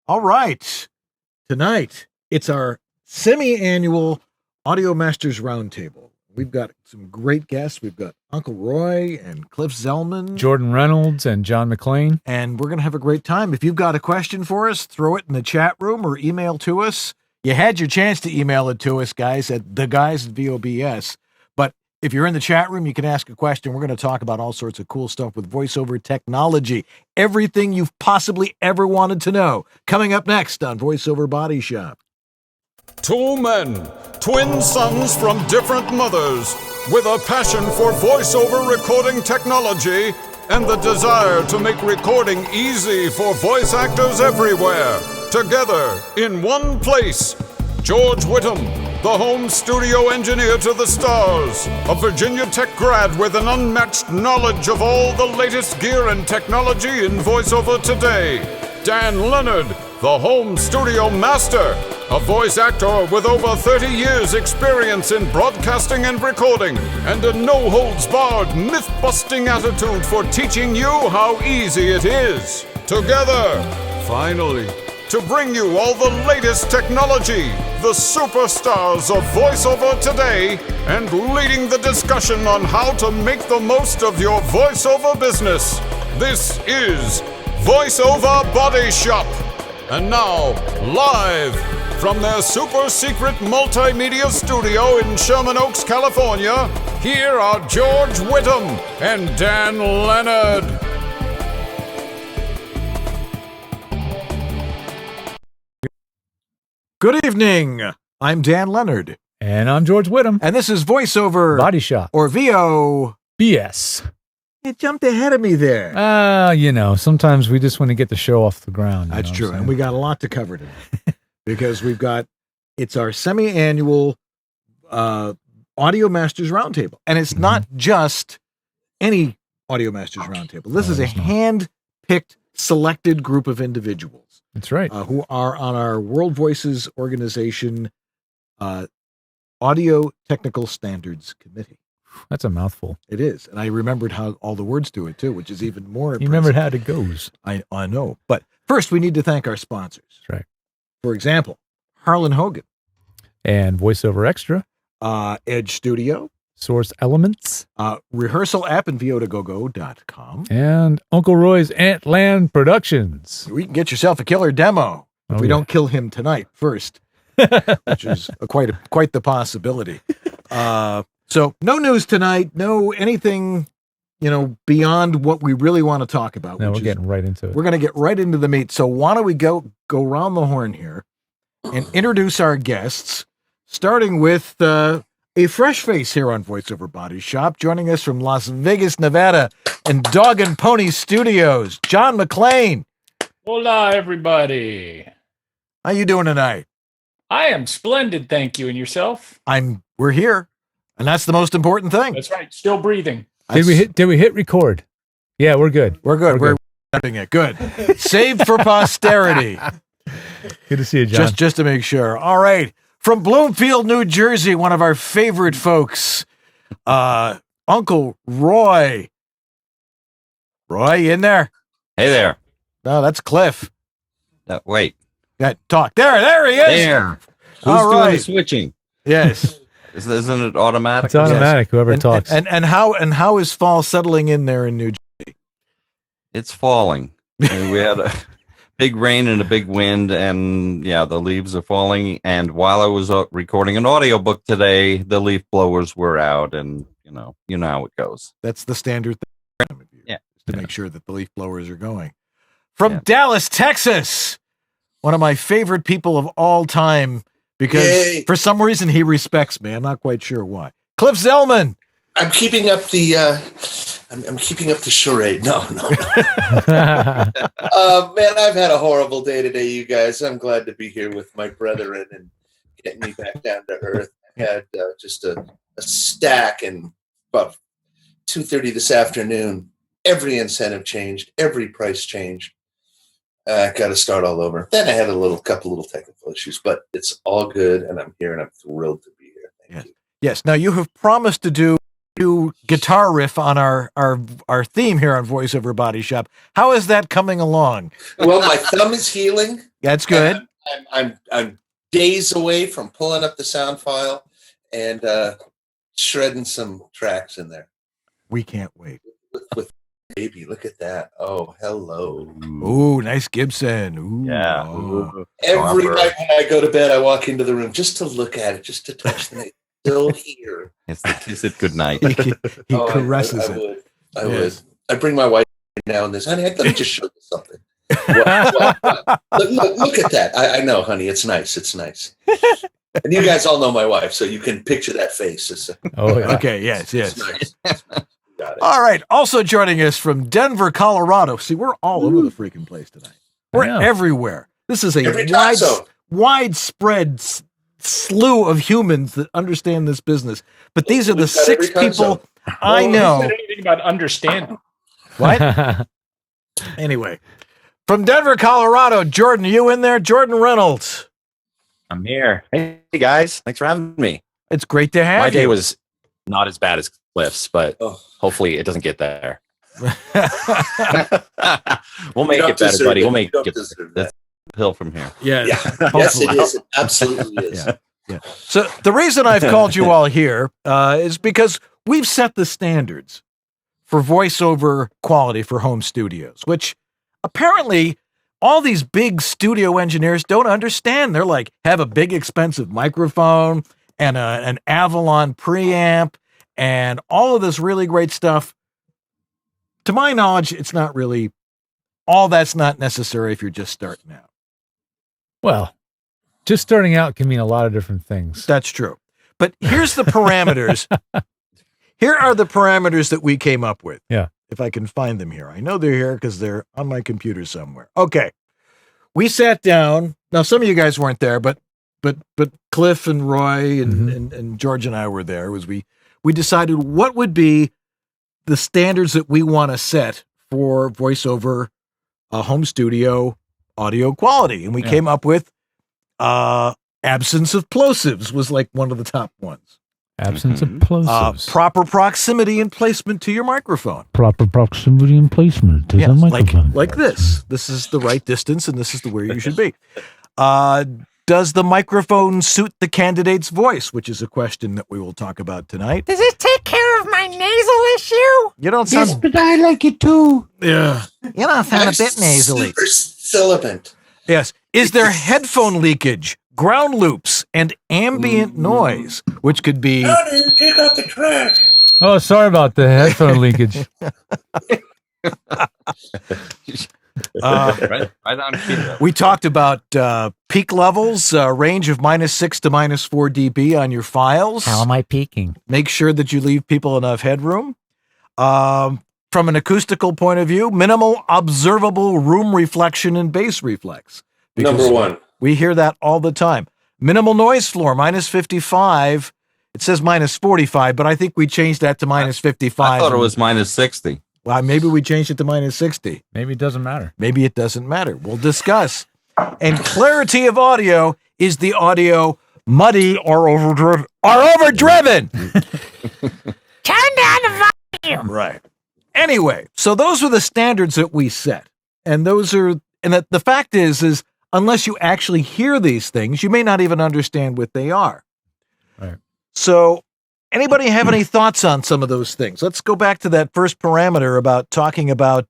All right. Tonight, it's our semi-annual Audio Masters Roundtable. We've got some great guests. We've got Uncle Roy and Cliff Zellman. Jordan Reynolds and John McClain. And we're going to have a great time. If you've got a question for us, throw it in the chat room or email to us. You had your chance to email it to us, guys, at theguys@VOBS. But if you're in the chat room, you can ask a question. We're going to talk about all sorts of cool stuff with voiceover technology. Everything you've possibly ever wanted to know. Coming up next on VoiceOver Body Shop. Two men, twin sons from different mothers, with a passion for voiceover recording technology and the desire to make recording easy for voice actors everywhere. Together, in one place, George Whittam, the home studio engineer to the stars, a Virginia Tech grad with an unmatched knowledge of all the latest gear and technology in voiceover today. Dan Leonard, the home studio master, a voice actor with over 30 years experience in broadcasting and recording, and a no-holds-barred, myth-busting attitude for teaching you how easy it is. Together, finally, to bring you all the latest technology, the superstars of voiceover today, and leading the discussion on how to make the most of your voiceover business. This is VoiceOver Body Shop. And now, live from their super secret multimedia studio in Sherman Oaks, California, here are George Whittam and Dan Leonard. Good evening. I'm Dan Leonard. And I'm George Whittam. And this is VoiceOver Body Shop. Or VO. BS. You jumped ahead of me there. Sometimes we just want to get the show off the ground. That's true. And we got a lot to cover today because it's our semi-annual Audio Masters Roundtable. And it's not just any Audio Masters Roundtable. This is a hand-picked, selected group of individuals. That's right. Who are on our World Voices Organization Audio Technical Standards Committee. That's a mouthful. It is. And I remembered how all the words to it, too, which is even more impressive. You remembered how it goes. I know. But first, we need to thank our sponsors. That's right. For example, Harlan Hogan. And VoiceOver Extra. Edge Studio. Source Elements. Rehearsal app and VO2GoGo.com. And Uncle Roy's Antland Productions. We can get yourself a killer demo if we don't kill him tonight first, which is quite the possibility. So no news tonight, no anything, beyond what we really want to talk about. No, we're getting right into it. We're going to get right into the meat. So why don't we go around the horn here and introduce our guests, starting with a fresh face here on VoiceOver Body Shop, joining us from Las Vegas, Nevada, and Dog and Pony Studios, John McClain. Hola, everybody. How you doing tonight? I am splendid, thank you. And yourself? We're here, and that's the most important thing. That's right. Still breathing. Did we hit record? Yeah, we're good. We're good. We're doing it. Good. Saved for posterity. Good to see you, John. Just to make sure. All right. From Bloomfield, New Jersey, one of our favorite folks, Uncle Roy. Roy, you in there? Hey there. No, that's Cliff. Wait. Talk. There he is. There. Who's doing the switching? Yes. Isn't it automatic? It's automatic. Yes. Whoever talks. And how is fall settling in there in New Jersey? It's falling. I mean, we had a big rain and a big wind, and the leaves are falling. And while I was recording an audiobook today, the leaf blowers were out, and you know how it goes. That's the standard thing. Yeah. To make sure that the leaf blowers are going. From Dallas, Texas, one of my favorite people of all time, because for some reason he respects me. I'm not quite sure why. Cliff Zellman. I'm keeping up the I'm keeping up the charade. No. Man, I've had a horrible day today, you guys. I'm glad to be here with my brethren and getting me back down to earth. I had just a stack, and about 2:30 this afternoon, every incentive changed, every price changed. I got to start all over. Then I had a couple little technical issues, but it's all good, and I'm here, and I'm thrilled to be here. Thank you. Yes. Now you have promised to do new guitar riff on our theme here on Voiceover Body Shop. How is that coming along? Well, my thumb is healing. That's good. I'm days away from pulling up the sound file and shredding some tracks in there. We can't wait. With baby, look at that. Oh, hello. Ooh, nice Gibson. Ooh, Yeah. oh. Every night when I go to bed, I walk into the room just to look at it, just to touch the night. Still here. It's the kiss it goodnight. He caresses it. I would. I bring my wife now and this. Honey, let me just show you something. What? Look at that. I know, honey. It's nice. It's nice. And you guys all know my wife, so you can picture that face. Oh, yeah. Okay, yes. It's nice. Got it. All right. Also joining us from Denver, Colorado. See, we're all over the freaking place tonight. We're everywhere. This is a widespread slew of humans that understand this business. But these are the 6 people I know. Who said anything about understanding? What? Anyway, from Denver, Colorado, Jordan, you in there? Jordan Reynolds. I'm here. Hey guys, thanks for having me. It's great to have My you. day was not as bad as Cliff's, but hopefully it doesn't get there. We'll make it better, buddy. We'll make it better. Hill from here. Yeah. Yes, it is. It absolutely is. Yeah. So the reason I've called you all here is because we've set the standards for voiceover quality for home studios, which apparently all these big studio engineers don't understand. They're like, have a big expensive microphone and an Avalon preamp and all of this really great stuff. To my knowledge, it's not really, all that's not necessary if you're just starting out. Well, just starting out can mean a lot of different things. That's true. But here's the parameters. Here are the parameters that we came up with. Yeah. If I can find them here. I know they're here because they're on my computer somewhere. Okay. We sat down. Now, some of you guys weren't there, but Cliff and Roy and George and I were there. We decided what would be the standards that we want to set for voiceover home studio audio quality. And we came up with absence of plosives was like one of the top ones. Absence of plosives. Proper proximity and placement to your microphone. Proper proximity and placement to the microphone. Like this. This is the right distance and this is where you should be. Does the microphone suit the candidate's voice, which is a question that we will talk about tonight. Does it take care of my nasal issue? You don't sound... Yes, but I like it too. Yeah. You don't sound a bit nasally. Super sibilant. Yes. Is there headphone leakage, ground loops, and ambient noise, which could be... How do you take out the trash? Oh, sorry about the headphone leakage. Right on key. We talked about peak levels, range of -6 to -4 dB on your files. How am I peaking? Make sure that you leave people enough headroom. From an acoustical point of view, minimal observable room reflection and bass reflex. Because Number one. We hear that all the time. Minimal noise floor, -55. It says -45, but I think we changed that to -55. I thought it was -60. Well, maybe we changed it to -60. Maybe it doesn't matter. Maybe it doesn't matter. We'll discuss. And clarity of audio, is the audio muddy or overdriven? Turn down the volume. Right. Anyway, so those are the standards that we set. And the fact is unless you actually hear these things, you may not even understand what they are. Right. So anybody have any thoughts on some of those things? Let's go back to that first parameter about talking about,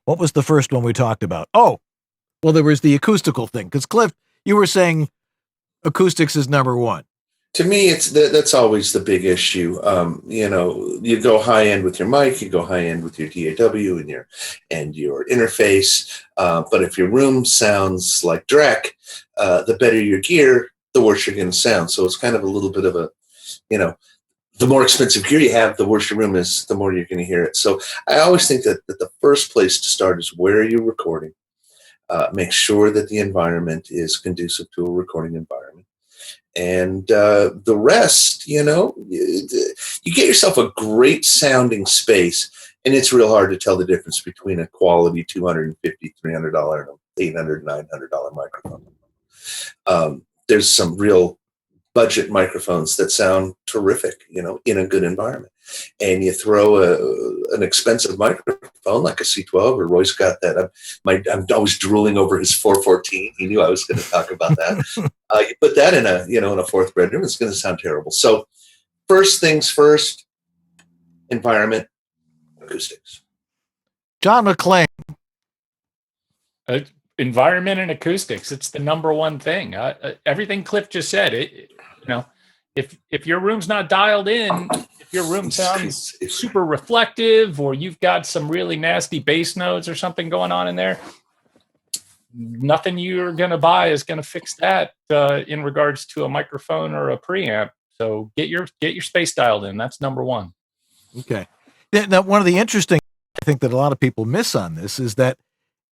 what was the first one we talked about? Oh, well, there was the acoustical thing. Because Cliff, you were saying acoustics is number one. To me, that's always the big issue. You go high end with your mic, you go high end with your DAW and your interface. But if your room sounds like Drek, the better your gear, the worse you're going to sound. So it's kind of a little bit of a, the more expensive gear you have, the worse your room is, the more you're going to hear it. So I always think that the first place to start is where are you recording? Make sure that the environment is conducive to a recording environment. And the rest, you get yourself a great sounding space, and it's real hard to tell the difference between a quality $250, $300, and $800, $900 microphone. There's some real budget microphones that sound terrific, in a good environment. And you throw an expensive microphone like a C12, or Roy's got that. I'm always drooling over his 414. He knew I was going to talk about that. You put that in a fourth bedroom, it's going to sound terrible. So first things first, environment, acoustics. John McClain. Environment and acoustics. It's the number one thing. Everything Cliff just said. If your room's not dialed in, if your room sounds super reflective, or you've got some really nasty bass notes or something going on in there, nothing you're going to buy is going to fix that in regards to a microphone or a preamp. So get your space dialed in. That's number one. Okay. Now, one of the interesting, I think, that a lot of people miss on this is that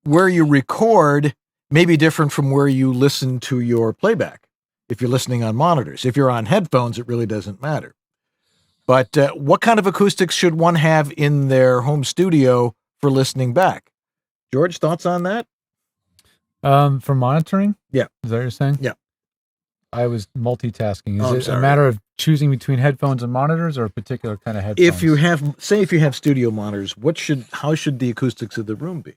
where you record may be different from where you listen to your playback. If you're listening on monitors, if you're on headphones, it really doesn't matter. But what kind of acoustics should one have in their home studio for listening back? George, thoughts on that? For monitoring? Yeah. Is that what you're saying? Yeah. I was multitasking. I'm Is it sorry. a matter of choosing between headphones and monitors, or a particular kind of headphones? If you have studio monitors, how should the acoustics of the room be?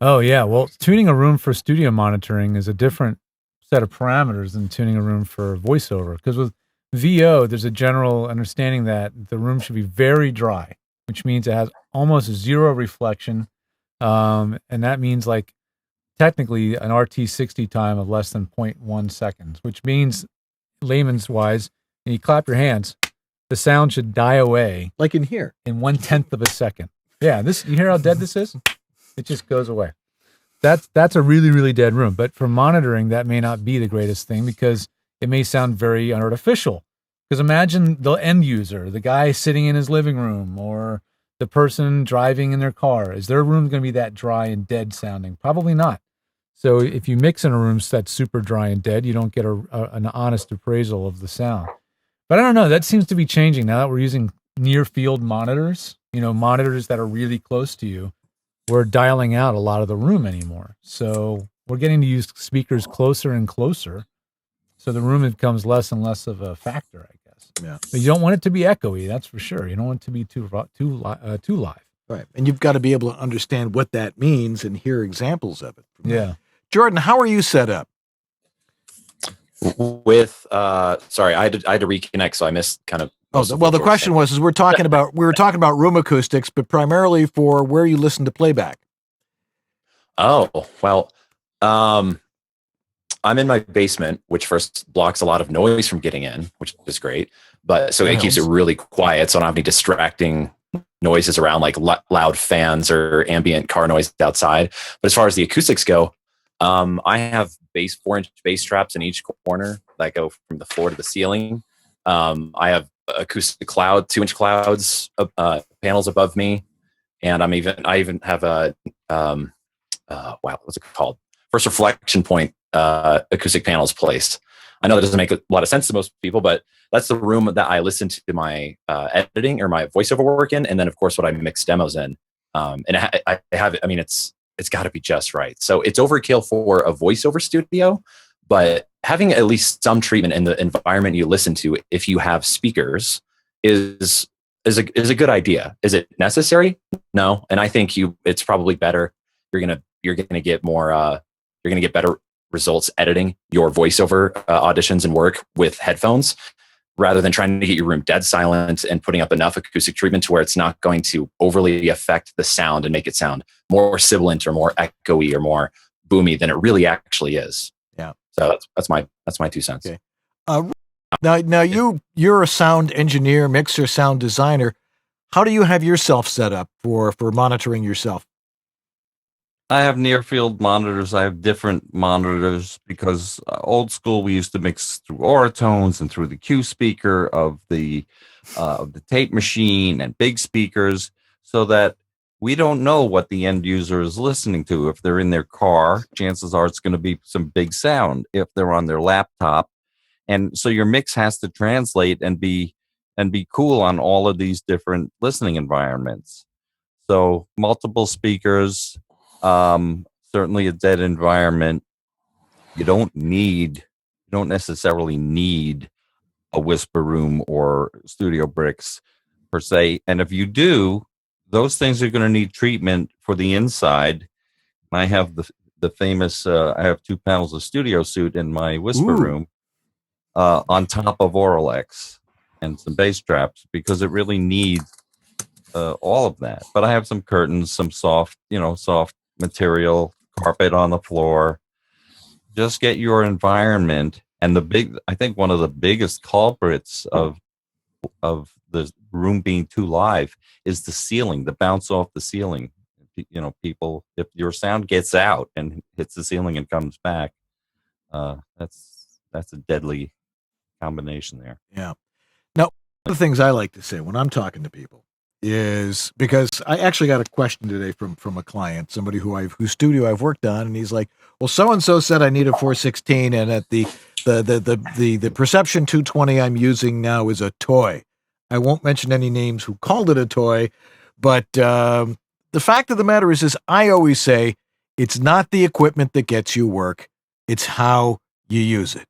Oh, yeah. Well, tuning a room for studio monitoring is a different set of parameters than tuning a room for voiceover. Because with VO, there's a general understanding that the room should be very dry, which means it has almost zero reflection. And that means, like, technically an RT60 time of less than 0.1 seconds, which means, layman's wise, when you clap your hands, the sound should die away. Like in here. In 1/10 of a second. Yeah, you hear how dead this is? It just goes away. That's a really, really dead room. But for monitoring, that may not be the greatest thing because it may sound very artificial. Because imagine the end user, the guy sitting in his living room, or the person driving in their car. Is their room going to be that dry and dead sounding? Probably not. So if you mix in a room that's super dry and dead, you don't get an honest appraisal of the sound. But I don't know. That seems to be changing now that we're using near field monitors, monitors that are really close to you. We're dialing out a lot of the room anymore. So we're getting to use speakers closer and closer. So the room becomes less and less of a factor, I guess. Yeah. But you don't want it to be echoey, that's for sure. You don't want it to be too live. Right. And you've got to be able to understand what that means and hear examples of it. Yeah. Jordan, how are you set up? With sorry, I had to reconnect, so I missed kind of. The question was, we were talking about room acoustics, but primarily for where you listen to playback. Oh, well, I'm in my basement, which first blocks a lot of noise from getting in, which is great. But so it keeps it really quiet, so I don't have any distracting noises around, like loud fans or ambient car noise outside. But as far as the acoustics go, I have 4-inch bass traps in each corner that go from the floor to the ceiling. I have acoustic 2-inch clouds panels above me, and I even have a what's it called? First reflection point acoustic panels placed. I know that doesn't make a lot of sense to most people, but that's the room that I listen to my editing or my voiceover work in, and then of course what I mix demos in. And I have it. I mean, it's got to be just right. So it's overkill for a voiceover studio, but having at least some treatment in the environment you listen to, if you have speakers, is a good idea. Is it necessary? No, and I think it's probably better. You're gonna get more. You're gonna get better results editing your voiceover auditions and work with headphones, rather than trying to get your room dead silent and putting up enough acoustic treatment to where it's not going to overly affect the sound and make it sound more sibilant or more echoey or more boomy than it really actually is. Yeah. So that's my 2 cents. Okay. Now you're a sound engineer, mixer, sound designer. How do you have yourself set up for monitoring yourself? I have near field monitors. I have different monitors because old school, we used to mix through Oratones and through the Q speaker of the tape machine and big speakers, so that we don't know what the end user is listening to. If they're in their car, chances are it's going to be some big sound. If they're on their laptop, and so your mix has to translate and be cool on all of these different listening environments. So multiple speakers. Certainly a dead environment. You don't necessarily need a whisper room or studio bricks per se. And if you do, those things are going to need treatment for the inside. I have the famous, I have 2 panels of Studio Suit in my whisper room on top of Oral X and some bass traps, because it really needs all of that. But I have some curtains, some soft material, carpet on the floor. Just get your environment. And I think one of the biggest culprits of the room being too live is the ceiling, the bounce off the ceiling. People, if your sound gets out and hits the ceiling and comes back, that's a deadly combination there. Yeah. Now, one of the things I like to say when I'm talking to people is, because I actually got a question today from a client, somebody whose studio I've worked on, and he's like, well, so and so said I need a 416, and at the Perception 220 I'm using now is a toy. I won't mention any names who called it a toy, but the fact of the matter is I always say it's not the equipment that gets you work, it's how you use it.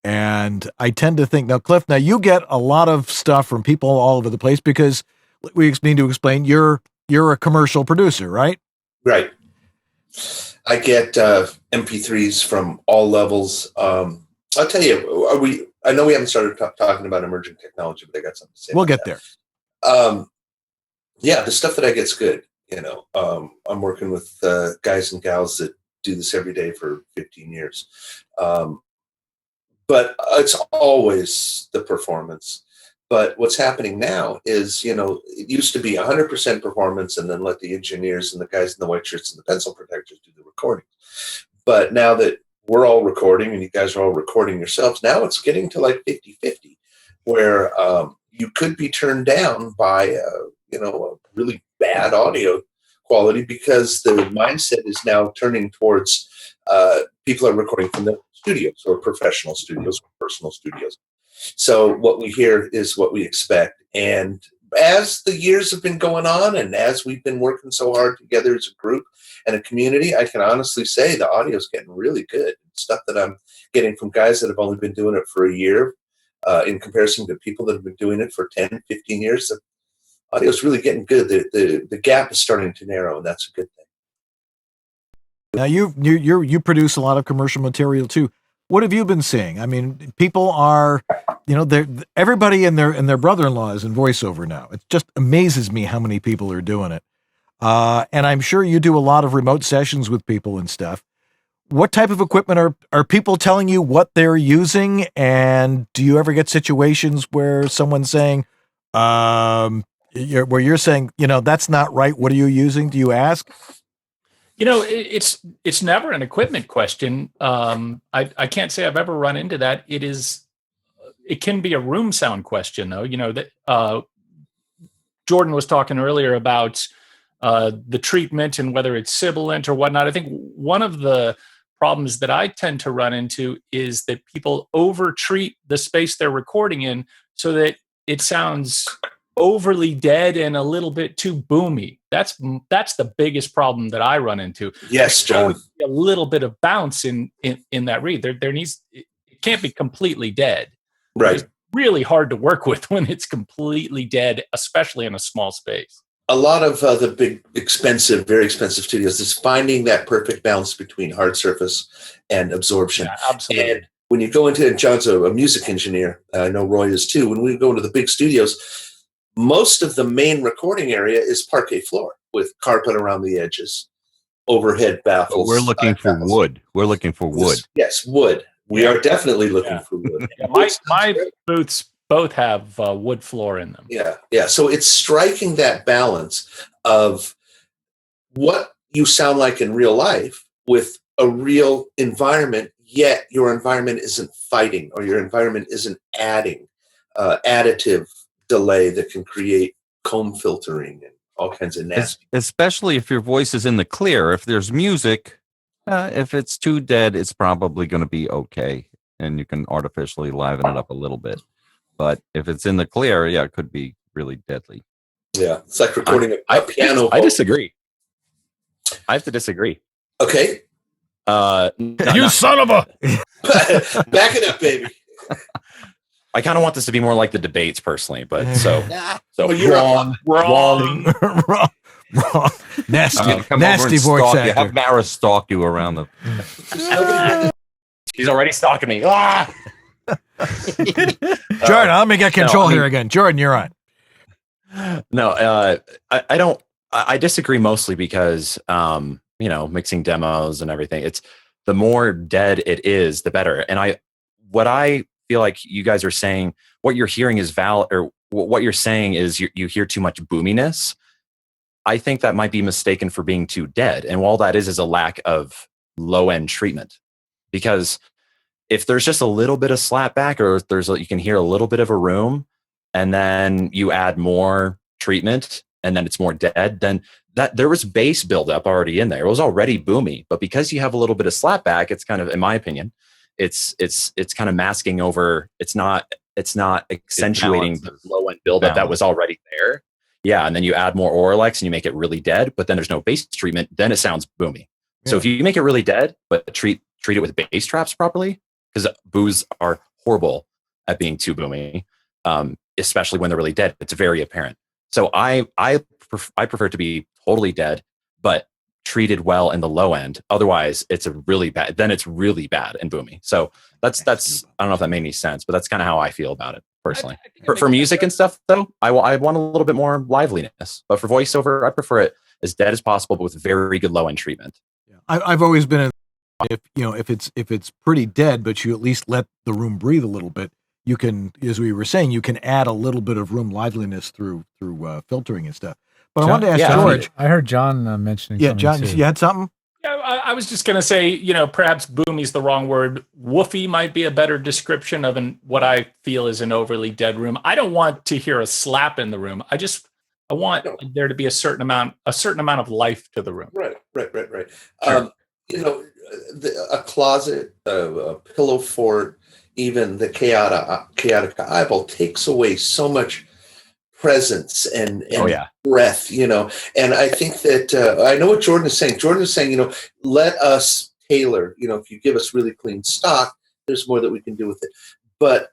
And I tend to think, now, Cliff, you get a lot of stuff from people all over the place, because we need to explain you're a commercial producer, right? Right. I get MP3s from all levels. I'll tell you, I know we haven't started talking about emerging technology, but I got something to say. We'll get there. Yeah, the stuff that I get's good. I'm working with guys and gals that do this every day for 15 years. But it's always the performance. But what's happening now is, it used to be 100% performance, and then let the engineers and the guys in the white shirts and the pencil protectors do the recording. But now that we're all recording and you guys are all recording yourselves, now it's getting to like 50-50, where you could be turned down by a really bad audio quality, because the mindset is now turning towards people are recording from the studios, or professional studios, or personal studios. So what we hear is what we expect. And as the years have been going on, and as we've been working so hard together as a group and a community, I can honestly say the audio is getting really good. Stuff that I'm getting from guys that have only been doing it for a year, in comparison to people that have been doing it for 10, 15 years, the audio is really getting good. The gap is starting to narrow, and that's a good thing. Now you produce a lot of commercial material too. What have you been seeing? I mean, people are, everybody and their brother-in-law is in voiceover now. It just amazes me how many people are doing it. And I'm sure you do a lot of remote sessions with people and stuff. What type of equipment are people telling you what they're using? And do you ever get situations where someone's saying, where you're saying, that's not right, what are you using? Do you ask? It's never an equipment question. I can't say I've ever run into that. It can be a room sound question, though. That Jordan was talking earlier about the treatment and whether it's sibilant or whatnot. I think one of the problems that I tend to run into is that people over-treat the space they're recording in, so that it sounds overly dead and a little bit too boomy. That's the biggest problem that I run into. Yes, John. A little bit of bounce in that read. It can't be completely dead. Right. It's really hard to work with when it's completely dead, especially in a small space. A lot of the big, expensive, very expensive studios is finding that perfect balance between hard surface and absorption. Yeah, absolutely. And when you go into, John's a music engineer, I know Roy is too. When we go into the big studios, most of the main recording area is parquet floor with carpet around the edges, overhead baffles. We're looking for wood. We're looking for wood. Yes, wood. We are definitely looking for wood. Yeah, my booths both have wood floor in them. Yeah. So it's striking that balance of what you sound like in real life with a real environment, yet your environment isn't fighting, or your environment isn't adding additive delay that can create comb filtering and all kinds of nasty. Especially if your voice is in the clear. If there's music, if it's too dead, it's probably going to be okay, and you can artificially liven it up a little bit. But if it's in the clear, it could be really deadly. Yeah, it's like recording a piano. I disagree. I have to disagree. Okay. You son of a... Back it up, baby. I kind of want this to be more like the debates personally, but so Well, you're wrong. wrong. Nasty, Come nasty over and voice stalk you. actor. Have Mara stalk you around the. She's already stalking me. Ah! Jordan, let me get control I mean- here again. Jordan, you're on. No, I don't. I disagree mostly because mixing demos and everything. It's the more dead it is, the better. And what I feel like you guys are saying, what you're hearing is valid, or what you're saying is you hear too much boominess. I think that might be mistaken for being too dead. And all that is a lack of low end treatment. Because if there's just a little bit of slapback, or if you can hear a little bit of a room, and then you add more treatment, and then it's more dead, then that there was bass buildup already in there. It was already boomy, but because you have a little bit of slapback, it's kind of, in my opinion, it's kind of masking over. It's not accentuating the low end buildup that was already there. Yeah, and then you add more Oralex and you make it really dead, but then there's no bass treatment. Then it sounds boomy. Yeah. So if you make it really dead, but treat it with bass traps properly, because boos are horrible at being too boomy, especially when they're really dead. It's very apparent. So I prefer it to be totally dead, but treated well in the low end. Otherwise, it's really bad. Then it's really bad and boomy. So that's. I don't know if that made any sense, but that's kind of how I feel about it personally. For music and stuff, though, I want a little bit more liveliness. But for voiceover, I prefer it as dead as possible, but with very good low end treatment. Yeah. I've always been if it's pretty dead, but you at least let the room breathe a little bit. You can, as we were saying, you can add a little bit of room liveliness through filtering and stuff. But I wanted to ask George. I heard John mentioning. Yeah, John, you had something? Yeah, I was just going to say, perhaps boomy is the wrong word. Woofy might be a better description of what I feel is an overly dead room. I don't want to hear a slap in the room. I want there to be a certain amount of life to the room. Right. Sure. A closet, a pillow fort, even the chaotic eyeball takes away so much presence and breath, and I think that I know what Jordan is saying. Jordan is saying, let us tailor, if you give us really clean stock, there's more that we can do with it. But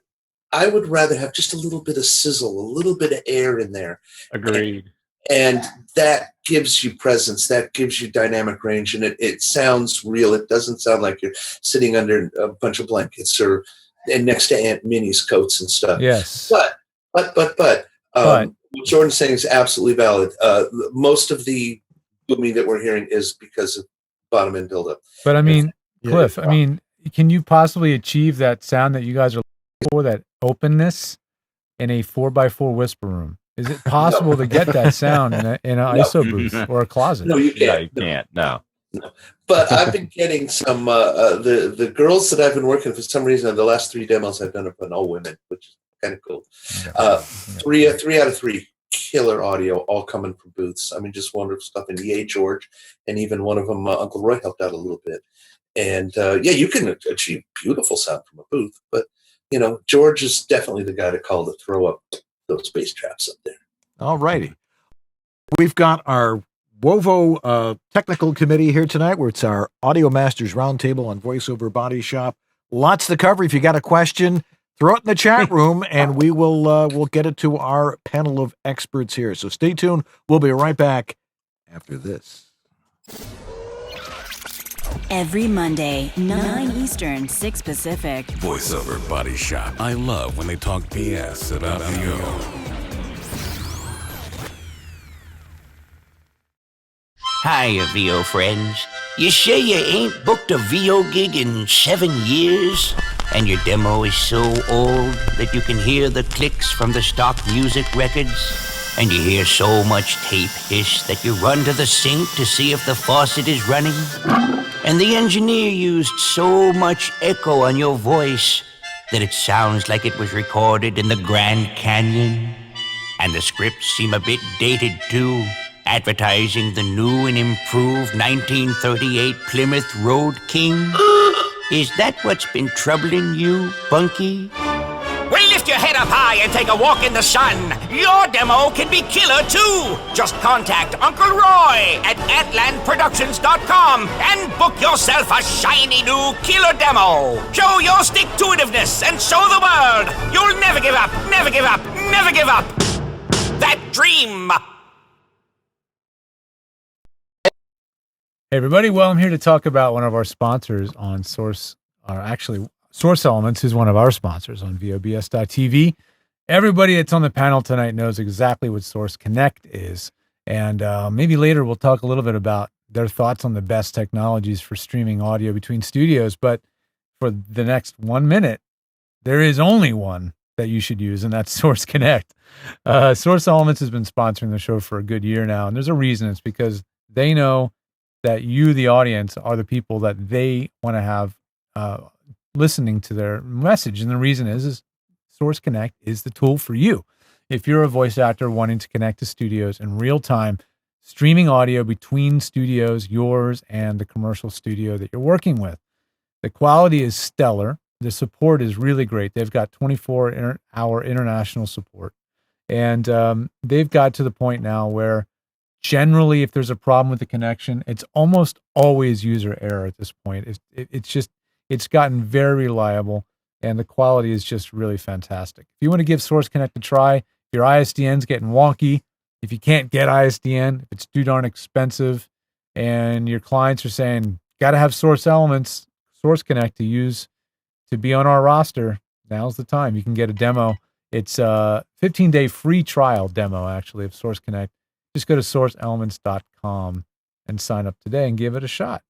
I would rather have just a little bit of sizzle, a little bit of air in there. Agreed. And that gives you presence, that gives you dynamic range, and it sounds real. It doesn't sound like you're sitting under a bunch of blankets and next to Aunt Minnie's coats and stuff. Yes. But what Jordan's saying is absolutely valid. Most of the booming that we're hearing is because of bottom end buildup. But I mean, Cliff, can you possibly achieve that sound that you guys are looking for, that openness in a 4x4 whisper room? Is it possible to get that sound in an ISO booth or a closet? No, you can't. You can't. No. But I've been getting some the girls that I've been working for some reason. The last 3 demos I've done have been all women, which is kind of cool. 3 out of 3 killer audio, all coming from booths. Just wonderful stuff. And George, and even one of them, Uncle Roy, helped out a little bit. And you can achieve beautiful sound from a booth. But George is definitely the guy to call to throw up those bass traps up there. All righty. We've got our WOVO technical committee here tonight, where it's our Audio Masters Roundtable on VoiceOver Body Shop. Lots to cover. If you got a question, throw it in the chat room, and we'll get it to our panel of experts here. So stay tuned. We'll be right back after this. Every Monday, 9 Eastern, 6 Pacific. VoiceOver Body Shop. I love when they talk BS about VO. Hiya, VO friends. You sure you ain't booked a VO gig in 7 years? And your demo is so old that you can hear the clicks from the stock music records? And you hear so much tape hiss that you run to the sink to see if the faucet is running? And the engineer used so much echo on your voice that it sounds like it was recorded in the Grand Canyon? And the scripts seem a bit dated too, advertising the new and improved 1938 Plymouth Road King? Is that what's been troubling you, Bunky? Well, lift your head up high and take a walk in the sun. your demo can be killer too. Just contact Uncle Roy at AtlandProductions.com and book yourself a shiny new killer demo. Show your stick-to-itiveness and show the world you'll never give up, never give up, never give up. That dream. Hey everybody, well, I'm here to talk about one of our sponsors on Source Elements is one of our sponsors on VOBS.TV. Everybody that's on the panel tonight knows exactly what Source Connect is. And maybe later we'll talk a little bit about their thoughts on the best technologies for streaming audio between studios. But for the next 1 minute, there is only one that you should use, and that's Source Connect. Source Elements has been sponsoring the show for a good year now, and there's a reason. It's because they know that you, the audience, are the people that they want to have listening to their message. And the reason is Source Connect is the tool for you. If you're a voice actor wanting to connect to studios in real time, streaming audio between studios, yours and the commercial studio that you're working with. The quality is stellar. The support is really great. They've got 24-hour international support. And they've got to the point now where generally, if there's a problem with the connection, it's almost always user error at this point. It's gotten very reliable, and the quality is just really fantastic. If you want to give Source Connect a try, if your ISDN's getting wonky, if you can't get ISDN, if it's too darn expensive, and your clients are saying, got to have Source Elements, Source Connect to be on our roster, now's the time. You can get a demo. It's a 15-day free trial demo, actually, of Source Connect. Just go to sourceelements.com and sign up today and give it a shot.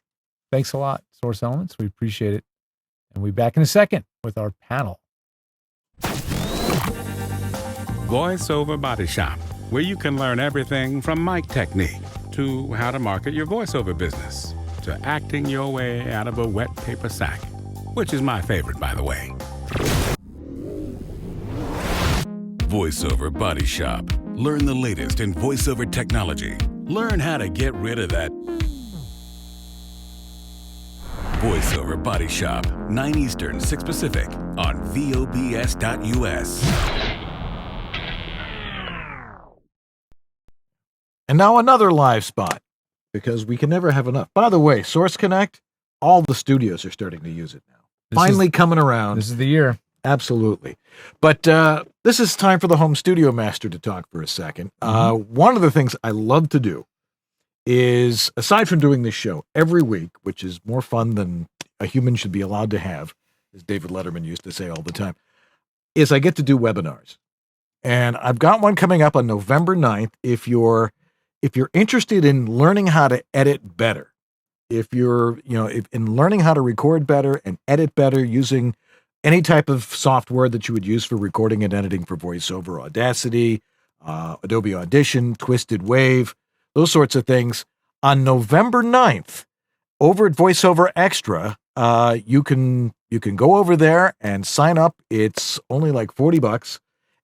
Thanks a lot, Source Elements. We appreciate it. And we'll be back in a second with our panel. Voiceover Body Shop, where you can learn everything from mic technique to how to market your voiceover business to acting your way out of a wet paper sack, which is my favorite, by the way. Voiceover Body Shop. Learn the latest in voiceover technology. Learn how to get rid of that. Voiceover Body Shop, 9 Eastern, 6 Pacific, on VOBS.US. And now another live spot, because we can never have enough. By the way, Source Connect, all the studios are starting to use it now. Finally coming around. This is the year. Absolutely. But this is time for the home studio master to talk for a second. One of the things I love to do is, aside from doing this show every week, which is more fun than a human should be allowed to have, as David Letterman used to say all the time, is I get to do webinars. And I've got one coming up on November 9th. If you're interested in learning how to edit better, if you're, in learning how to record better and edit better using any type of software that you would use for recording and editing for voiceover, Audacity, Adobe Audition, Twisted Wave, those sorts of things. On November 9th, over at VoiceOver Extra, you can go over there and sign up. It's only like $40,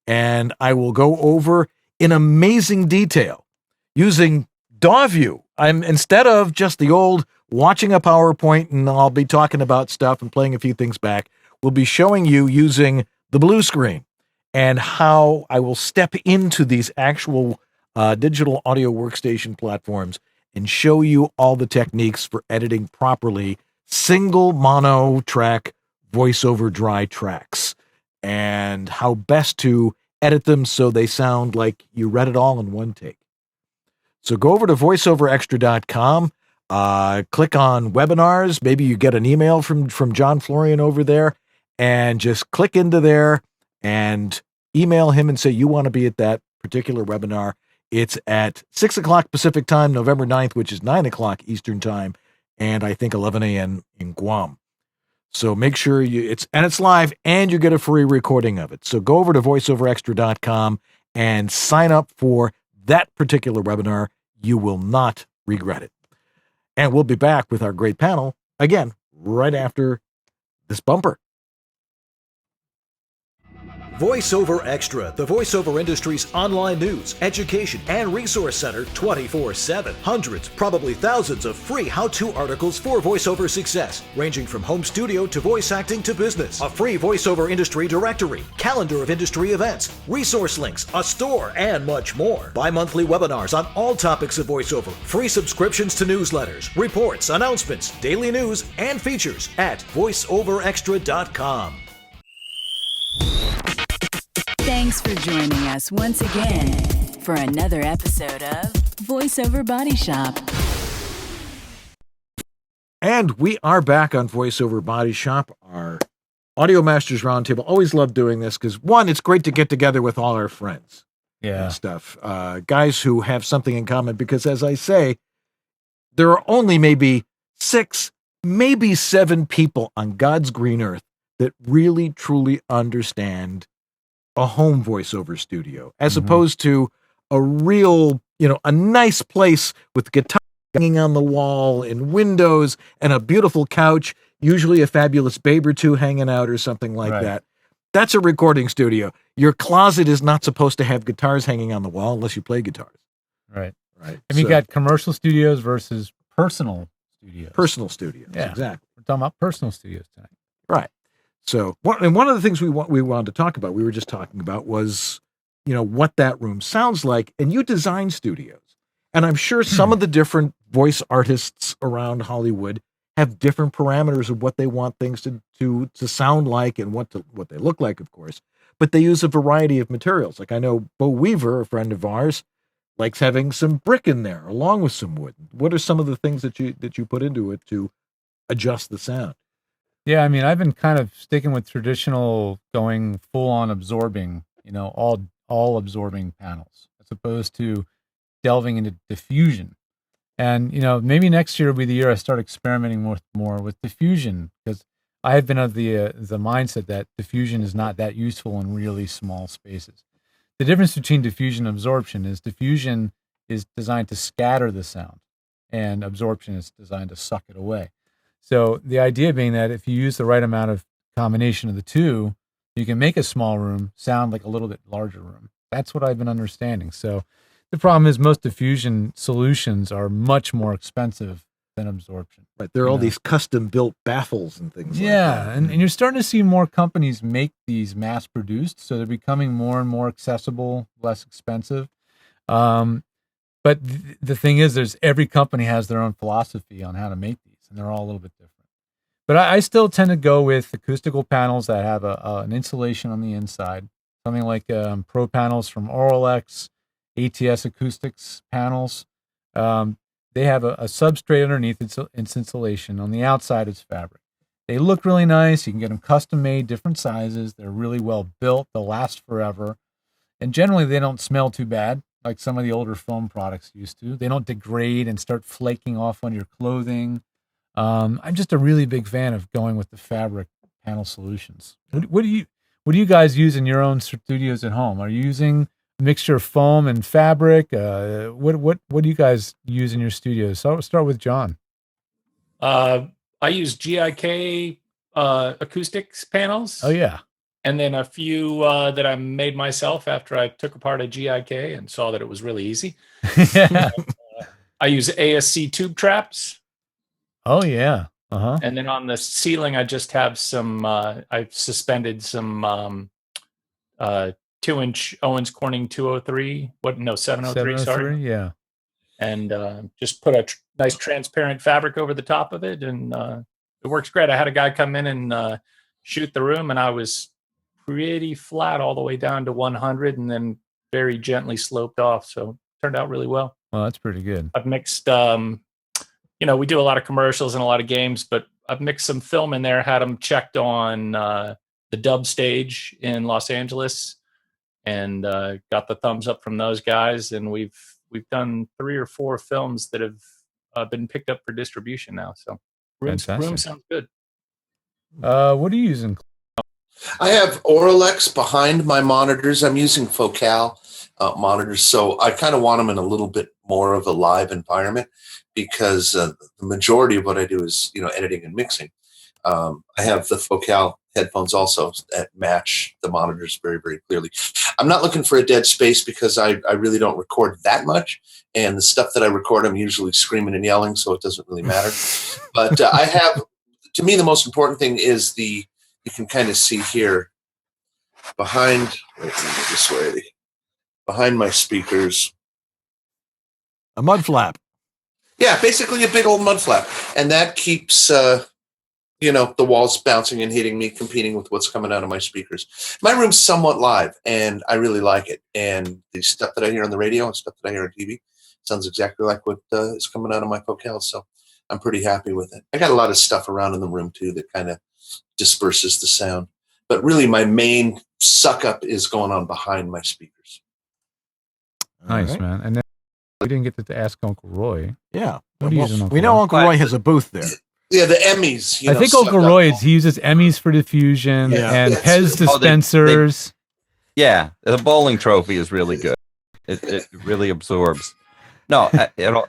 and I will go over in amazing detail using DawView. Instead of just the old watching a PowerPoint and I'll be talking about stuff and playing a few things back, we'll be showing you using the blue screen and how I will step into these actual digital audio workstation platforms and show you all the techniques for editing properly single mono track voiceover dry tracks and how best to edit them so they sound like you read it all in one take. So go over to voiceoverextra.com, click on webinars. Maybe you get an email from John Florian over there, and just click into there and email him and say you want to be at that particular webinar. It's at 6 o'clock Pacific time, November 9th, which is 9 o'clock Eastern time, and I think 11 a.m. in Guam. So make sure it's live, and you get a free recording of it. So go over to voiceoverextra.com and sign up for that particular webinar. You will not regret it. And we'll be back with our great panel again right after this bumper. VoiceOver Extra, the voiceover industry's online news, education, and resource center 24/7. Hundreds, probably thousands of free how-to articles for voiceover success, ranging from home studio to voice acting to business. A free voiceover industry directory, calendar of industry events, resource links, a store, and much more. Bi-monthly webinars on all topics of voiceover, free subscriptions to newsletters, reports, announcements, daily news, and features at voiceoverextra.com. Thanks for joining us once again for another episode of VoiceOver Body Shop. And we are back on VoiceOver Body Shop, our Audio Masters Roundtable. Always love doing this because, one, it's great to get together with all our friends and stuff. Guys who have something in common because, as I say, there are only maybe 6, maybe 7 people on God's green earth that really, truly understand a home voiceover studio, as opposed to a real, a nice place with guitar hanging on the wall and windows and a beautiful couch, usually a fabulous babe or two hanging out or something like that. That's a recording studio. Your closet is not supposed to have guitars hanging on the wall unless you play guitars. Right. Right. And you got commercial studios versus personal studios. Personal studios. Yeah. Exactly. We're talking about personal studios tonight. Right. So, one of the things we wanted to talk about, we were just talking about, was, what that room sounds like. And you design studios. And I'm sure some of the different voice artists around Hollywood have different parameters of what they want things to sound like and what they look like, of course. But they use a variety of materials. Like I know Bo Weaver, a friend of ours, likes having some brick in there along with some wood. What are some of the things that you put into it to adjust the sound? Yeah, I mean, I've been kind of sticking with traditional, going full on absorbing, all absorbing panels, as opposed to delving into diffusion. And, maybe next year will be the year I start experimenting more with diffusion, because I have been of the mindset that diffusion is not that useful in really small spaces. The difference between diffusion and absorption is diffusion is designed to scatter the sound, and absorption is designed to suck it away. So the idea being that if you use the right amount of combination of the two, you can make a small room sound like a little bit larger room. That's what I've been understanding. So the problem is most diffusion solutions are much more expensive than absorption. Right. There are all these custom built baffles and things like that. Yeah. And you're starting to see more companies make these mass produced. So they're becoming more and more accessible, less expensive. But the thing is, every company has their own philosophy on how to make these, and they're all a little bit different. But I still tend to go with acoustical panels that have an insulation on the inside, something like Pro panels from Oralex, ATS acoustics panels. They have a substrate underneath its insulation. On the outside, it's fabric. They look really nice. You can get them custom made, different sizes. They're really well built. They'll last forever. And generally, they don't smell too bad, like some of the older foam products used to. They don't degrade and start flaking off on your clothing. I'm just a really big fan of going with the fabric panel solutions. What do you guys use in your own studios at home? Are you using a mixture of foam and fabric? What do you guys use in your studios? So I'll start with John. I use GIK acoustics panels. Oh yeah. And then a few that I made myself after I took apart a GIK and saw that it was really easy. I use ASC tube traps. Oh yeah. Uh-huh. And then on the ceiling, I just have some. I've suspended some 2-inch Owens Corning 203. 703. Sorry. Yeah. And just put a nice transparent fabric over the top of it, and it works great. I had a guy come in and shoot the room, and I was pretty flat all the way down to 100, and then very gently sloped off. So it turned out really well. Well, that's pretty good. I've mixed. We do a lot of commercials and a lot of games, but I've mixed some film in there, had them checked on the dub stage in Los Angeles, and got the thumbs up from those guys. And we've done 3 or 4 films that have been picked up for distribution now. So room sounds good. What are you using? I have Oralex behind my monitors. I'm using Focal monitors, so I kind of want them in a little bit more of a live environment, because the majority of what I do is editing and mixing. I have the Focal headphones also that match the monitors very, very clearly. I'm not looking for a dead space because I really don't record that much. And the stuff that I record, I'm usually screaming and yelling, so it doesn't really matter. But I have, to me, the most important thing is you can kind of see here behind my speakers. A mud flap. Yeah, basically a big old mud flap. And that keeps, the walls bouncing and hitting me, competing with what's coming out of my speakers. My room's somewhat live, and I really like it. And the stuff that I hear on the radio and stuff that I hear on TV sounds exactly like what is coming out of my Focal. So I'm pretty happy with it. I got a lot of stuff around in the room, too, that kind of disperses the sound. But really, my main suck-up is going on behind my speakers. Nice, right. man. And then we didn't get to ask Uncle Roy. Yeah. What are you using, Uncle we know Roy? Uncle Roy has a booth there. Yeah, the Emmys. I think Uncle Roy he uses Emmys for diffusion and Pez dispensers. Yeah, the bowling trophy is really good. It really absorbs. No,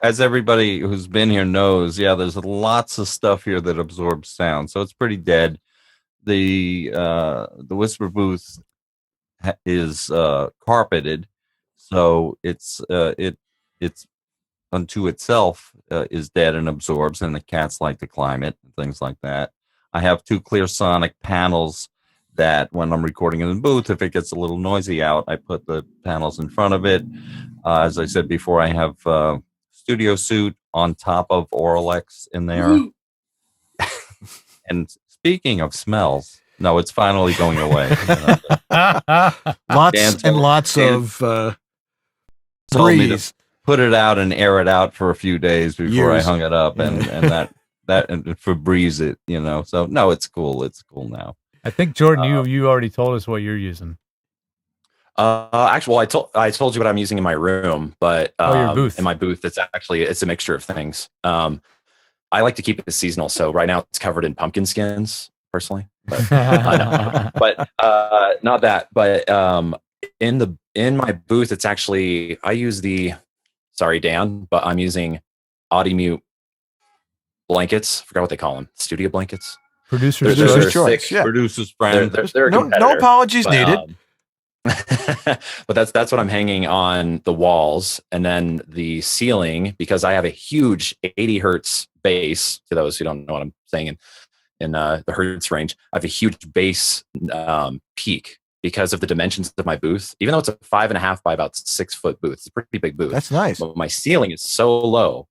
as everybody who's been here knows, there's lots of stuff here that absorbs sound, so it's pretty dead. The Whisper booth is carpeted, so it's unto itself is dead and absorbs, and the cats like to climb it and things like that. I have 2 clear sonic panels that when I'm recording in the booth, if it gets a little noisy out, I put the panels in front of it. As I said before, I have Studio Suit on top of Auralex in there. And speaking of smells, no, it's finally going away. Lots and lots of breeze. Put it out and air it out for a few days before I hung it up, and Febreze it, So no, it's cool. It's cool now. I think Jordan, you already told us what you're using. Actually, well, I told you what I'm using in my room, but your booth. In my booth, it's a mixture of things. I like to keep it seasonal, so right now it's covered in pumpkin skins, personally. But, but not that. But in my booth, it's actually I use sorry, Dan, but I'm using Audimute blankets. I forgot what they call them. Studio blankets. Producer's choice. Yeah. Producer's friend. They're no apologies needed. But that's what I'm hanging on the walls, and then the ceiling, because I have a huge 80 hertz bass. To those who don't know what I'm saying in the hertz range, I have a huge bass peak because of the dimensions of my booth. Even though it's a 5.5 by about 6 foot booth, it's a pretty big booth. That's nice. But my ceiling is so low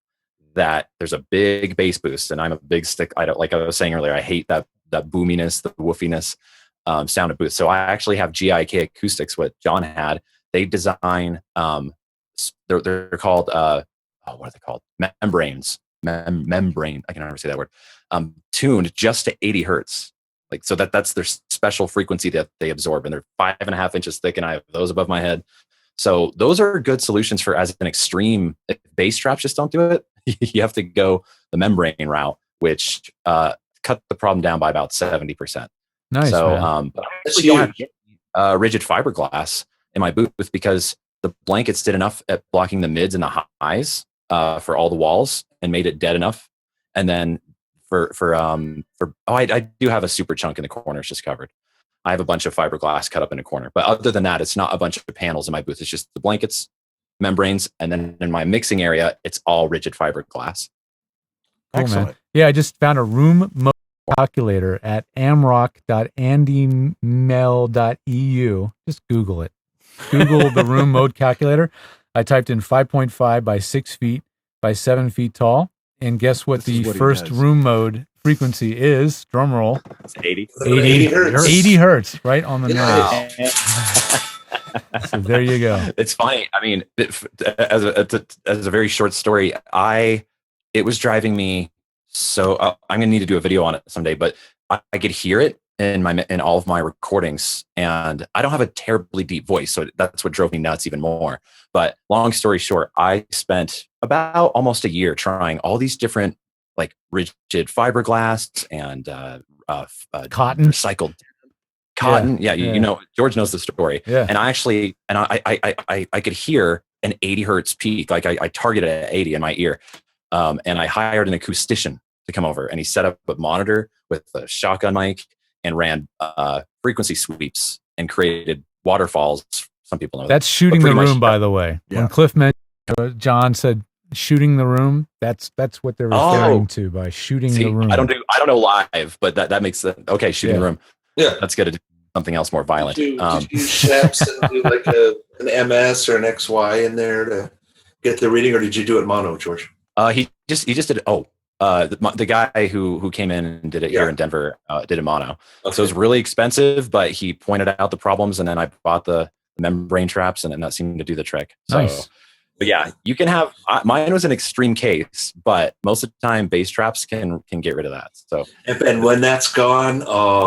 that there's a big bass boost, and I'm a big stick. I don't, like I was saying earlier, I hate that boominess, the woofiness sound of booth. So I actually have GIK Acoustics, what John had. They design they're called what are they called? Membranes. Membrane. I can never say that word. Tuned just to 80 hertz. Like, so that's their special frequency that they absorb, and they're 5.5 inches thick, and I have those above my head. So those are good solutions for as an extreme. If bass traps just don't do it, you have to go the membrane route, which cut the problem down by about 70%. Nice. So, but I actually don't huge. have rigid fiberglass in my booth because the blankets did enough at blocking the mids and the highs for all the walls and made it dead enough. And then I do have a super chunk in the corner. It's just covered. I have a bunch of fiberglass cut up in a corner, but other than that, it's not a bunch of panels in my booth. It's just the blankets, membranes, and then in my mixing area, it's all rigid fiberglass. Cool, Excellent. man. Yeah, I just found a room mode calculator at amrock.andymel.eu. Just Google it. Google the room mode calculator. I typed in 5.5 by 6 feet by 7 feet tall. And guess what the first room mode frequency is? Drum roll. It's 80. 80 hertz. 80 hertz, right on the Yeah. nose. So there you go. It's funny. I mean, as a very short story, it was driving me so. I'm gonna need to do a video on it someday, but I could hear it in all of my recordings, and I don't have a terribly deep voice, so that's what drove me nuts even more. But long story short, I spent about almost a year trying all these different like rigid fiberglass and Cotton. recycled cotton. Yeah, you know, George knows the story. Yeah. And I could hear an 80 hertz peak. Like I targeted at 80 in my ear. And I hired an acoustician to come over, and he set up a monitor with a shotgun mic, and ran frequency sweeps and created waterfalls. Some people know that's shooting the room, by the way. Yeah. When Cliff mentioned, John said shooting the room. That's what they're referring to by shooting the room. I don't know live, but that makes sense. Okay, shooting the room. Yeah, let's get to something else more violent. Did you use Sheps and do like an MS or an XY in there to get the reading, or did you do it mono, George? He just did. The guy who came in and did it here in Denver did it mono. Okay. So it was really expensive, but he pointed out the problems, and then I bought the membrane traps, and then that seemed to do the trick. So, nice. But yeah, you can have. Mine was an extreme case, but most of the time, bass traps can get rid of that. So, and when that's gone,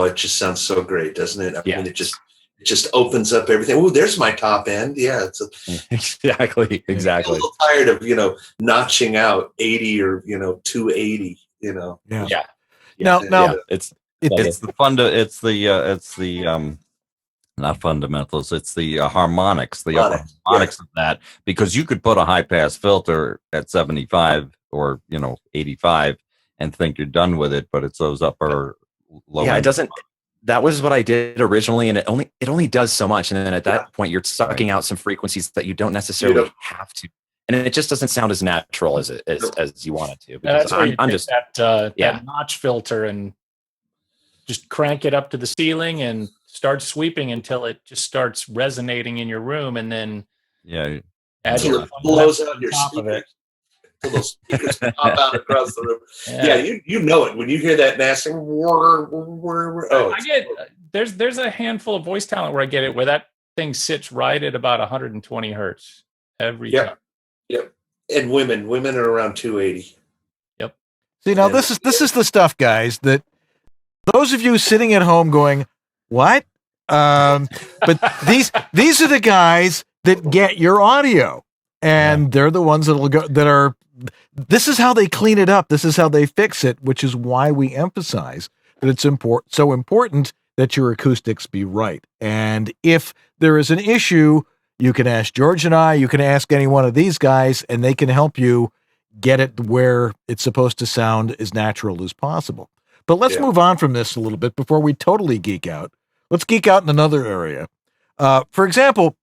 it just sounds so great, doesn't it? I mean, it just opens up everything. Oh, there's my top end. Yeah, exactly. I'm a little tired of notching out 80 or 280. Yeah. Now it's the not fundamentals. It's the harmonics, upper harmonics of that, because you could put a high pass filter at 75 or 85 and think you're done with it, but it's those upper low. Yeah, it doesn't. That was what I did originally, and it only does so much, and then at that point, you're sucking out some frequencies that you don't necessarily have to, and it just doesn't sound as natural as you want it to. That's where I'm just that notch filter and just crank it up to the ceiling and start sweeping until it just starts resonating in your room, and then add your blows out your speakers. Till those speakers pop out across the room. Yeah, you know it when you hear that massive. There's a handful of voice talent where I get it where that thing sits right at about 120 hertz every time. Yep. And women are around 280. Yep. See, now this is the stuff, guys, that those of you sitting at home going, what? But these are the guys that get your audio, and they're the ones this is how they clean it up. This is how they fix it, which is why we emphasize that it's so important that your acoustics be right. And if there is an issue, you can ask George and I, you can ask any one of these guys, and they can help you get it where it's supposed to sound as natural as possible. But let's move on from this a little bit before we totally geek out. Let's geek out in another area. For example,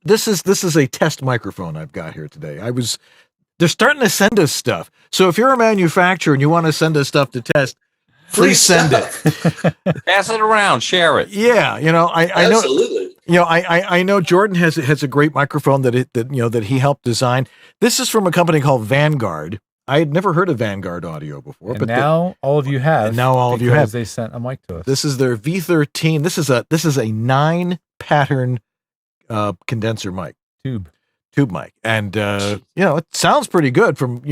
this is a test microphone I've got here today. They're starting to send us stuff. So if you're a manufacturer and you want to send us stuff to test, please send it. Pass it around, share it. Yeah, I know. Absolutely. I know Jordan has a great microphone that he helped design. This is from a company called Vanguard. I had never heard of Vanguard Audio before, but now all of you have. Now all of you have. They sent a mic to us. This is their V13. This is a 9-pattern condenser mic. Tube mic, and it sounds pretty good from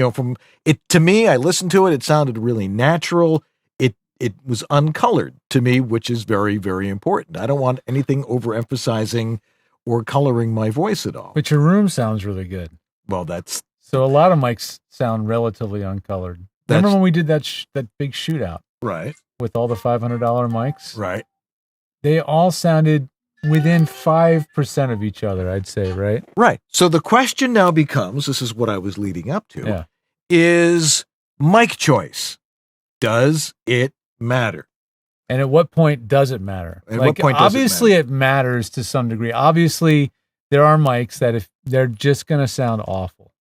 it to me. I listened to it; it sounded really natural. It was uncolored to me, which is very, very important. I don't want anything overemphasizing or coloring my voice at all. But your room sounds really good. Well, so a lot of mics sound relatively uncolored. Remember when we did that big shootout, right? With all the $500 mics, right? They all sounded within 5% of each other, I'd say, right? Right. So the question now becomes, this is what I was leading up to, is mic choice. Does it matter? And at what point does it matter? Obviously it matters to some degree. Obviously, there are mics that if they're just going to sound awful.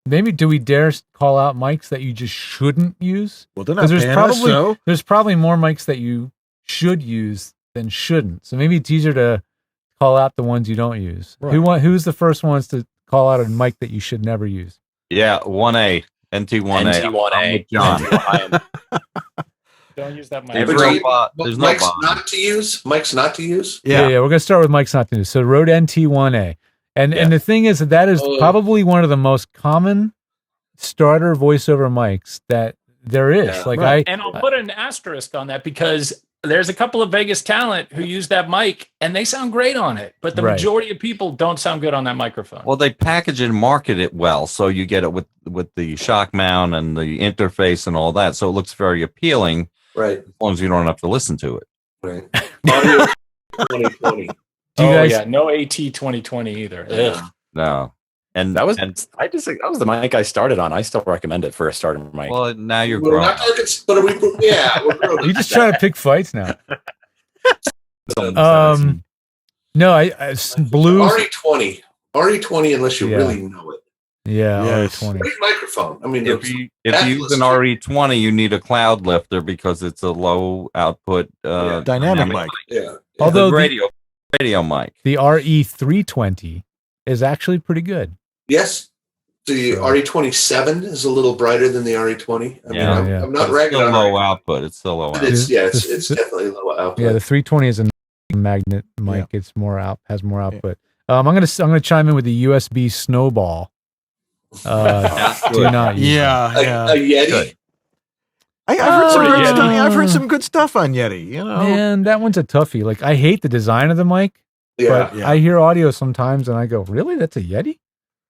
Maybe do we dare call out mics that you just shouldn't use? Well, they're not Panelist, there's probably more mics that you should use than shouldn't. So maybe it's easier to call out the ones you don't use. Right. Who's the first ones to call out a mic that you should never use? Yeah, 1A, NT1A. NT1A. John. Don't use that mic. There's no mics not to use. Mics not to use. Yeah. We're gonna start with mics not to use. So Rode NT1A, and the thing is that is probably one of the most common starter voiceover mics that there is. And I'll put an asterisk on that because there's a couple of Vegas talent who use that mic and they sound great on it, but the majority of people don't sound good on that microphone. Well, they package and market it well, so you get it with the shock mount and the interface and all that, so it looks very appealing. Right. As long as you don't have to listen to it. Right. Audio 2020. No AT 2020 either. No. And That was and, that was the mic I started on. I still recommend it for a starter mic. well, now you're We're grown. not talking, but are we? Yeah, we're grown. You just try to pick fights now. So- No, I blues. RE20, unless you Yeah. really know it. Yeah, Yes. RE20. Great microphone. I mean, If you use an RE20, you need a cloud lifter because it's a low output Dynamic mic. yeah. Although the the, radio mic. the RE320 is actually pretty good. Yes, the So- RE27 is a little brighter than the RE20. I mean, Yeah. I'm not But it's ragging still on low RE20, output. It's still low but output. it's definitely low output. Yeah, the 320 is a magnet mic. It's has more output. I'm gonna chime in with the USB Snowball. Do not use that. A Yeti. Good. I've heard some good Yeti. stuff. I've heard some good stuff on Yeti. You know, Man, that one's a toughie. Like, I hate the design of the mic, Yeah. but I hear audio sometimes and I go, really? That's a Yeti?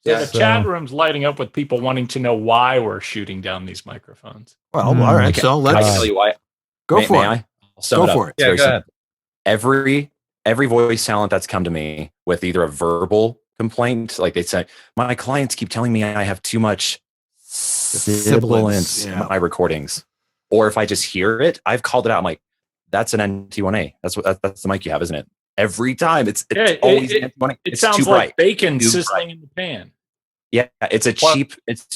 Yeah, the So- chat room's lighting up with people wanting to know why we're shooting down these microphones. well, all right. Okay. So Can I let's tell you why? go May for it. I? I'll sum Go it up. for it. It's Yeah, very go ahead. simple. Every voice talent that's come to me with either a verbal complaint, like they say, my clients keep telling me I have too much sibilance in yeah. my recordings, or if I just hear it, I've called it out. I'm like, that's an NT1A. That's the mic you have, isn't it? Every time it's Yeah, always it- an NT1A. It It's sounds too like bright. bacon Too sizzling in the pan. Yeah, it's a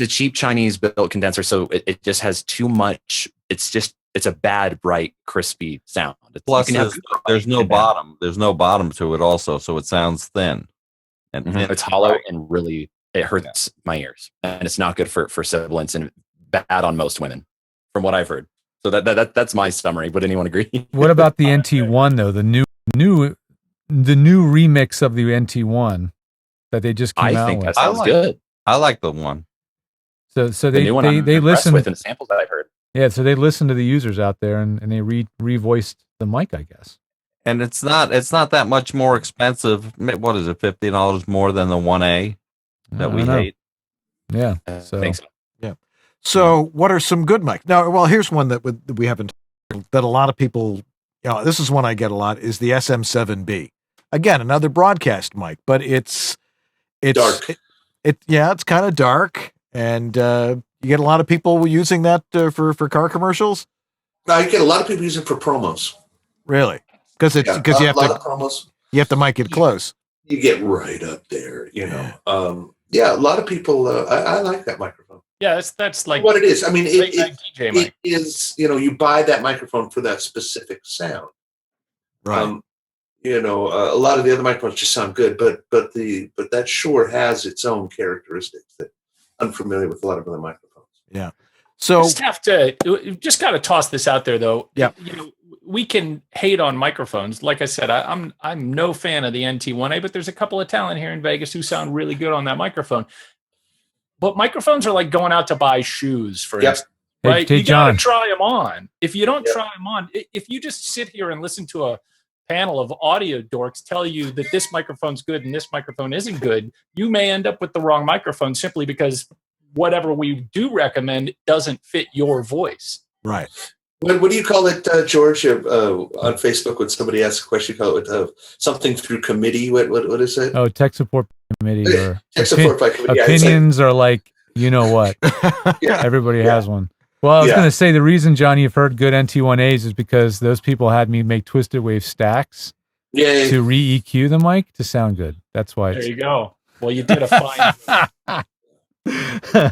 cheap Chinese built condenser, so it just has too much. It's a bad, bright, crispy sound. Plus, you can have there's no and bottom. There's no bottom to it also, so it sounds thin. And thin. It's hollow and really it hurts my ears, and it's not good for sibilance and bad on most women, from what I've heard. So that's my summary. Would anyone agree? What about the NT1 though? The new remix of the NT1 that they just came I out think with. that sounds good. I like the one. So The they new one they, I'm they impressed listened. with, and the samples that I've heard. Yeah, so they listened to the users out there and they revoiced the mic, I guess. And it's not that much more expensive. What is it? $50 more than the 1A that we I know. hate. Yeah. I So think so. So, what are some good mics? Now, well, here's one that we haven't, that a lot of people, this is one I get a lot, is the SM7B. Again, another broadcast mic, but it's Dark. It's kind of dark, and you get a lot of people using that for car commercials. I get a lot of people using it for promos. Really, because you have a lot to of promos. you have to mic it close. You get right up there, you know. A lot of people. I like that microphone. Yeah, that's like What it is, I mean, late night DJ mic. it is. You know, you buy that microphone for that specific sound. Right. A lot of the other microphones just sound good, but that Shure has its own characteristics that I'm familiar with a lot of other microphones. Yeah. So Just got to toss this out there though. Yeah. We can hate on microphones. Like I said, I'm no fan of the NT1A, but there's a couple of talent here in Vegas who sound really good on that microphone. But microphones are like going out to buy shoes, for Yep. instance. Right? Hey, You got to John. try them on. If you don't Yep. try them on, if you just sit here and listen to a panel of audio dorks tell you that this microphone's good and this microphone isn't good, you may end up with the wrong microphone simply because whatever we do recommend doesn't fit your voice. right. What do you call it, George? On Facebook, when somebody asks a question, you call it something through committee. What is it? Oh, tech support committee or Tech support by committee. Yeah, it's like- opinions are like, you know what? Yeah. Everybody has one. Well, I was Yeah. going to say the reason, Johnny, you've heard good NT1As is because those people had me make twisted wave stacks Yeah. to re-EQ the mic to sound good. That's why. There you go. Well, you did a fine. So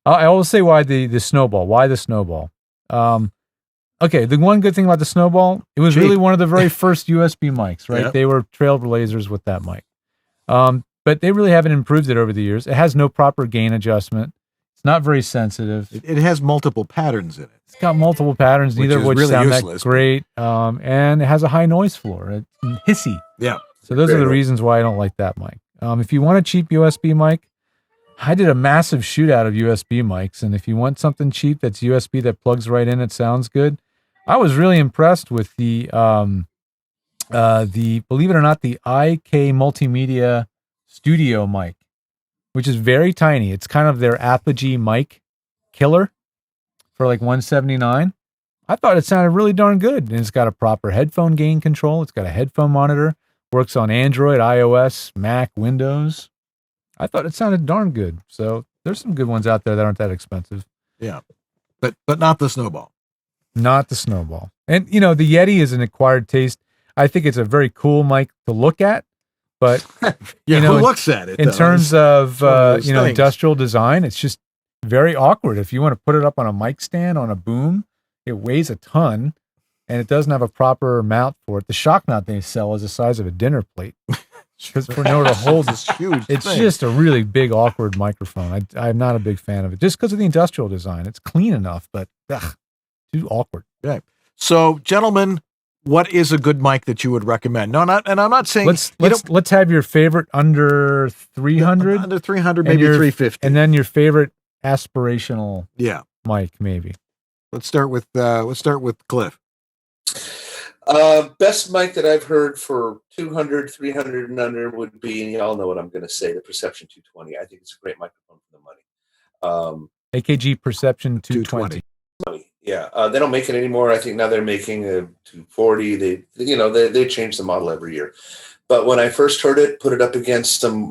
I will say why the snowball. Why the snowball? Okay, the one good thing about the snowball, it was Cheap. really one of the very first USB mics, right? Yep. They were trailblazers with that mic. But they really haven't improved it over the years. It has no proper gain adjustment. It's not very sensitive. It has multiple patterns in it. It's got multiple patterns, Which neither of is which really sound useless, that great. And it has a high noise floor. It's hissy. Yeah. So those are the Very reasons why I don't like that mic. If you want a cheap USB mic, I did a massive shootout of USB mics. And if you want something cheap that's USB that plugs right in, it sounds good. I was really impressed with the believe it or not, the IK Multimedia Studio mic, which is very tiny. It's kind of their Apogee mic killer for like $179. I thought it sounded really darn good. And it's got a proper headphone gain control. It's got a headphone monitor. Works on Android, iOS, Mac, Windows. I thought it sounded darn good. So there's some good ones out there that aren't that expensive. Yeah, but not the Snowball. Not the Snowball. And the Yeti is an acquired taste. I think it's a very cool mic to look at, but Yeah, who looks at it in though? terms of one of those things. industrial design? It's just very awkward. If you want to put it up on a mic stand on a boom, it weighs a ton, and it doesn't have a proper mount for it. The shock mount they sell is the size of a dinner plate. Because for nowhere to hold It's huge. it's thing. just a really big, awkward microphone. I'm not a big fan of it, just because of the industrial design. It's clean enough, but too awkward. Okay. So, gentlemen, what is a good mic that you would recommend? No, and I'm not saying Let's have your favorite under 300, under 300, maybe 350, and then your favorite aspirational mic, maybe. Let's start with Cliff. Best mic that I've heard for 200, 300 and under would be, and y'all know what I'm going to say, the Perception 220. I think it's a great microphone for the money. AKG Perception 220. Yeah, they don't make it anymore. I think now they're making a 240. They change the model every year. But when I first heard it, put it up against some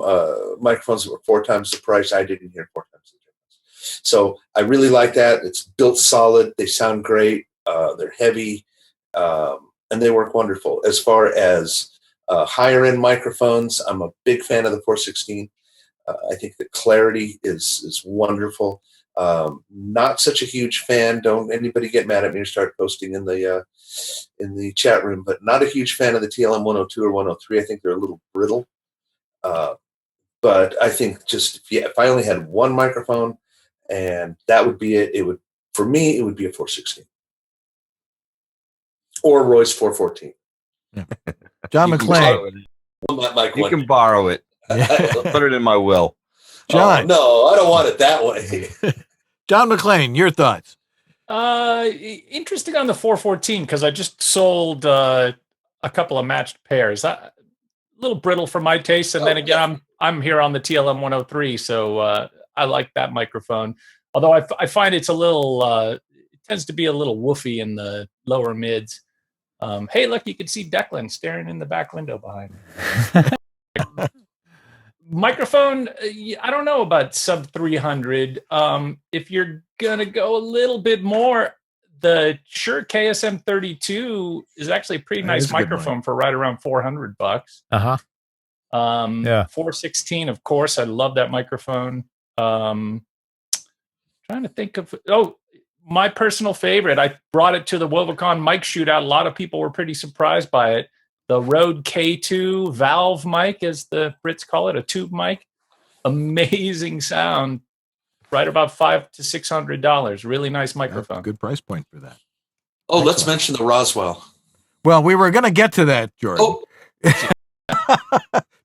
microphones that were 4 times the price. I didn't hear 4 times the difference. So I really like that. It's built solid. They sound great. They're heavy, and they work wonderful. As far as higher end microphones, I'm a big fan of the 416. I think the clarity is wonderful. Not such a huge fan. Don't anybody get mad at me or start posting in the chat room, but not a huge fan of the TLM 102 or 103. I think they're a little brittle. But I think just if I only had one microphone and that would be it, for me it would be a 416 or Royce 414. John McClain. You can borrow it. Put it in my will. John. Oh, no, I don't want it that way. John McClain, your thoughts? Interesting on the 414 because I just sold a couple of matched pairs. A little brittle for my taste, and then again, I'm here on the TLM 103, so I like that microphone. Although I find it's a little, it tends to be a little woofy in the lower mids. Hey, look, you can see Declan staring in the back window behind me. Microphone, I don't know about sub 300. If you're gonna go a little bit more, the Shure KSM 32 is actually a pretty nice microphone for right around $400. 416, of course, I love that microphone. Trying to think of my personal favorite. I brought it to the Wovicon mic shootout. A lot of people were pretty surprised by it. The Rode K2 valve mic, as the Brits call it, a tube mic. Amazing sound. Right about $500 to $600. Really nice microphone. Good price point for that. Oh, excellent. Let's mention the Roswell. Well, we were going to get to that, Jordan.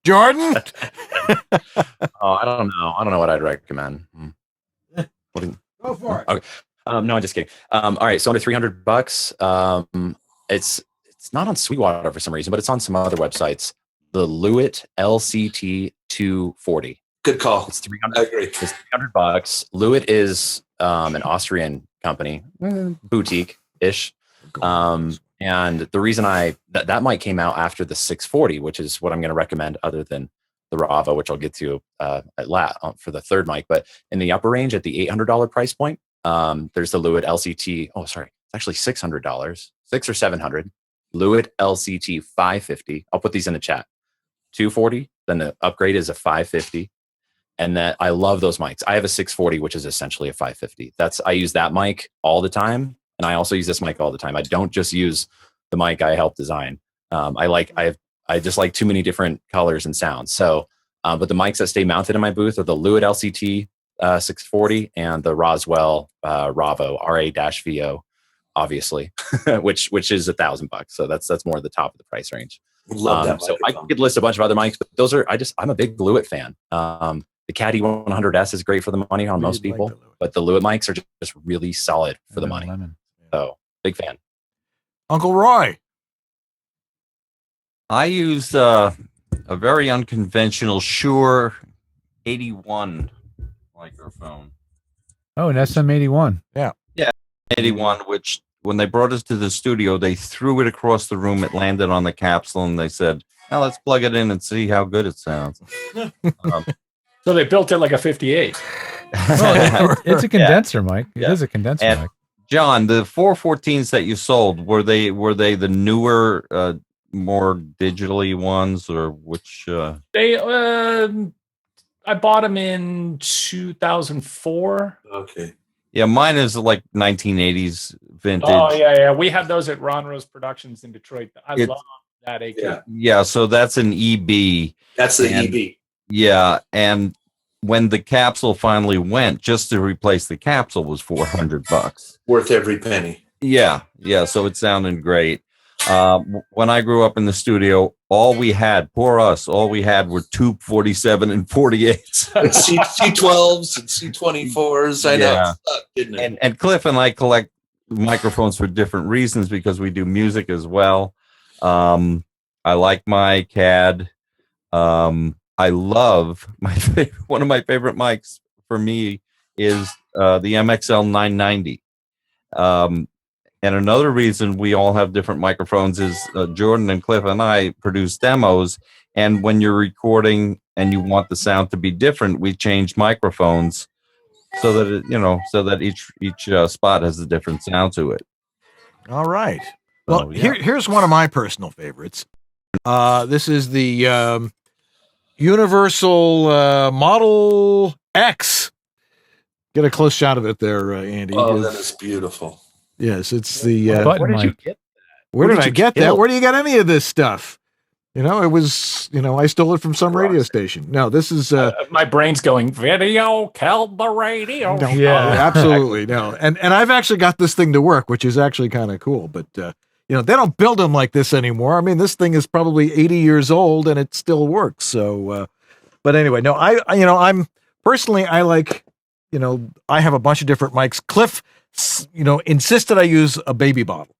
Jordan? I don't know. I don't know what I'd recommend. Go for it. Okay. No, I'm just kidding. All right. So under $300, it's not on Sweetwater for some reason, but it's on some other websites. The Lewitt LCT 240. Good call. It's $300. I agree. It's $300. Lewitt is an Austrian company, boutique-ish. And the reason that mic came out after the 640, which is what I'm going to recommend other than the Rava, which I'll get to for the third mic. But in the upper range at the $800 price point, there's the Lewitt LCT. Oh, sorry. It's actually $600, $600 or $700. Lewitt LCT 550. I'll put these in the chat. 240. Then the upgrade is a 550. And that I love those mics. I have a 640, which is essentially a 550. I use that mic all the time. And I also use this mic all the time. I don't just use the mic I helped design. I just like too many different colors and sounds. So, but the mics that stay mounted in my booth are the Lewitt LCT 640 and the Roswell Ravo RA-VO, obviously, which is $1,000. So that's more at the top of the price range. Love that. So I could list a bunch of other mics, but those are I'm a big Lewitt fan. The Caddy 100S is great for the money on most people, but the Lewitt mics are just really solid for the money. So big fan. Uncle Roy. I use a very unconventional Shure 81 microphone. Oh, an SM81. Yeah. 81, which when they brought us to the studio, they threw it across the room. It landed on the capsule, and they said, "Now let's plug it in and see how good it sounds." So they built it like a 58. Well, it's a condenser mic. It Yeah. is a condenser And mic. John, the 414s that you sold, were they the newer, more digitally ones, or which? They, I bought them in 2004. Okay. Yeah, mine is like 1980s vintage. Oh yeah. We had those at Ron Rose Productions in Detroit. I love that AQ. Yeah. Yeah, so that's an EB. That's the And- EB. Yeah, and when the capsule finally went, just to replace the capsule was $400. Worth every penny. Yeah, so it sounded great. When I grew up in the studio, all we had were Tube 47 and 48s. And C12s and C24s. I know. Yeah. It sucked, didn't it? And Cliff and I collect microphones for different reasons because we do music as well. I like my CAD. I love one of my favorite mics for me is the MXL 990. And another reason we all have different microphones is Jordan and Cliff and I produce demos. And when you're recording and you want the sound to be different, we change microphones so that each spot has a different sound to it. All right. Well, So, yeah. here's one of my personal favorites. This is the Universal Model X. Get a close shot of it there, Andy. Oh, that is beautiful. Yes, it's the. Button Where did you mic. get Where did I you get kill? that? Where do you get any of this stuff? It was. I stole it from some radio station. No, this is. my brain's going, video killed the radio. No, Yeah. absolutely no. And I've actually got this thing to work, which is actually kind of cool. But they don't build them like this anymore. I mean, this thing is probably 80 years old and it still works. So, but anyway, no, I'm personally, I like, I have a bunch of different mics. Cliff, insisted I use a baby bottle.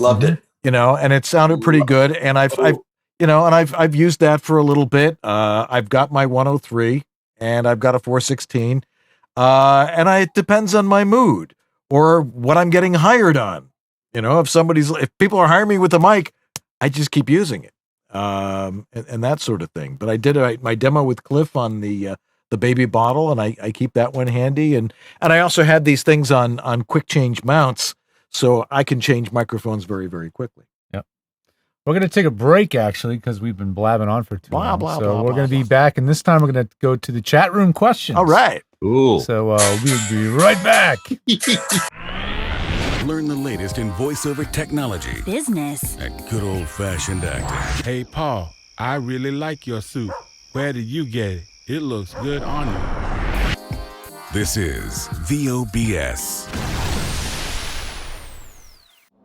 Loved it. And it sounded pretty good. And I've used that for a little bit. I've got my 103 and I've got a 416. And it depends on my mood or what I'm getting hired on. If people are hiring me with a mic, I just keep using it. And that sort of thing. But I did my demo with Cliff on the baby bottle, and I keep that one handy. And I also had these things on quick change mounts, so I can change microphones very, very quickly. Yep. We're going to take a break, actually, because we've been blabbing on for too Blah, long. blah, So blah, we're going to blah, be back, and this time we're going to go to the chat room questions. All right. Cool. So we'll be right back. Learn the latest in voiceover technology Business. and good old-fashioned acting. Hey, Paul, I really like your suit. Where did you get it? It looks good on you. This is VOBS.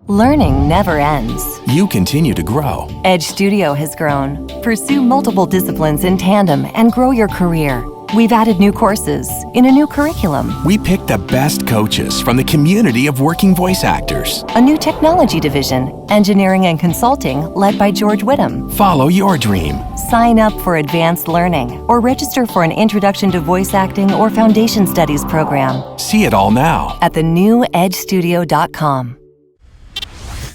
Learning never ends. You continue to grow. Edge Studio has grown. Pursue multiple disciplines in tandem and grow your career. We've added new courses in a new curriculum, We pick the best coaches from the community of working voice actors. a new technology division, engineering and consulting led by George Whittam. Follow your dream. Sign up for advanced learning or register for an Introduction to Voice Acting or Foundation Studies program See it all now. at thenewedgestudio.com.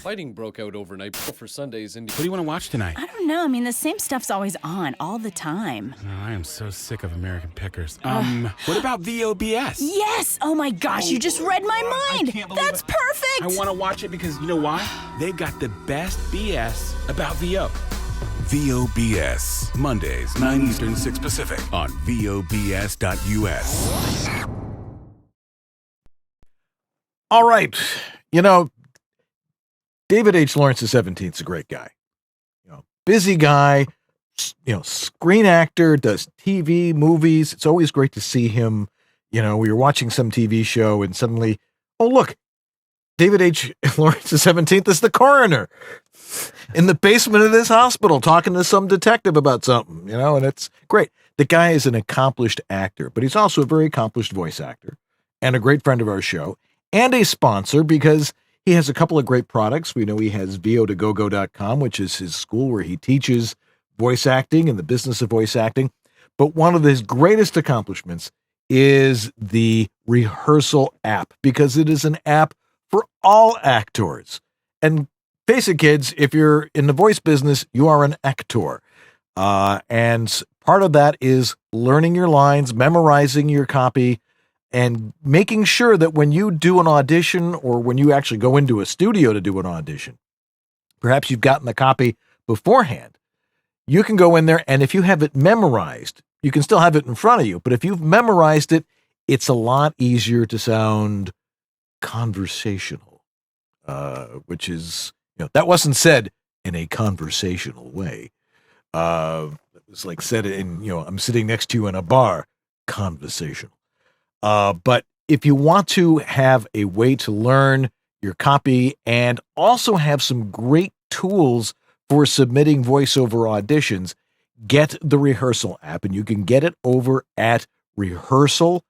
Fighting broke out overnight for Sunday's Indy. What do you want to watch tonight? I don't know. I mean, the same stuff's always on all the time. Oh, I am so sick of American Pickers. What about VOBS? Yes! Oh my gosh, you just read my mind! That's perfect! I want to watch it because you know why? They got the best BS about VO. VOBS, Mondays, 9 Eastern, 6 Pacific, on VOBS.us. All right. David H. Lawrence XVII is a great guy. Busy guy, screen actor, does TV, movies. It's always great to see him. We were watching some TV show and suddenly, oh, look, David H. Lawrence XVII is the coroner in the basement of this hospital talking to some detective about something, and it's great. The guy is an accomplished actor, but he's also a very accomplished voice actor and a great friend of our show and a sponsor because he has a couple of great products. We know he has vo2gogo.com, which is his school where he teaches voice acting and the business of voice acting. But one of his greatest accomplishments is the rehearsal app because it is an app for all actors. And face it, kids, if you're in the voice business, you are an actor. And part of that is learning your lines, memorizing your copy, and making sure that when you do an audition or when you actually go into a studio to do an audition, perhaps you've gotten the copy beforehand. You can go in there, and if you have it memorized, you can still have it in front of you. But if you've memorized it, it's a lot easier to sound conversational, which is, that wasn't said in a conversational way. It was like said in, I'm sitting next to you in a bar, conversational. But if you want to have a way to learn your copy and also have some great tools for submitting voiceover auditions, get the Rehearsal app, and you can get it over at rehearsal.pro.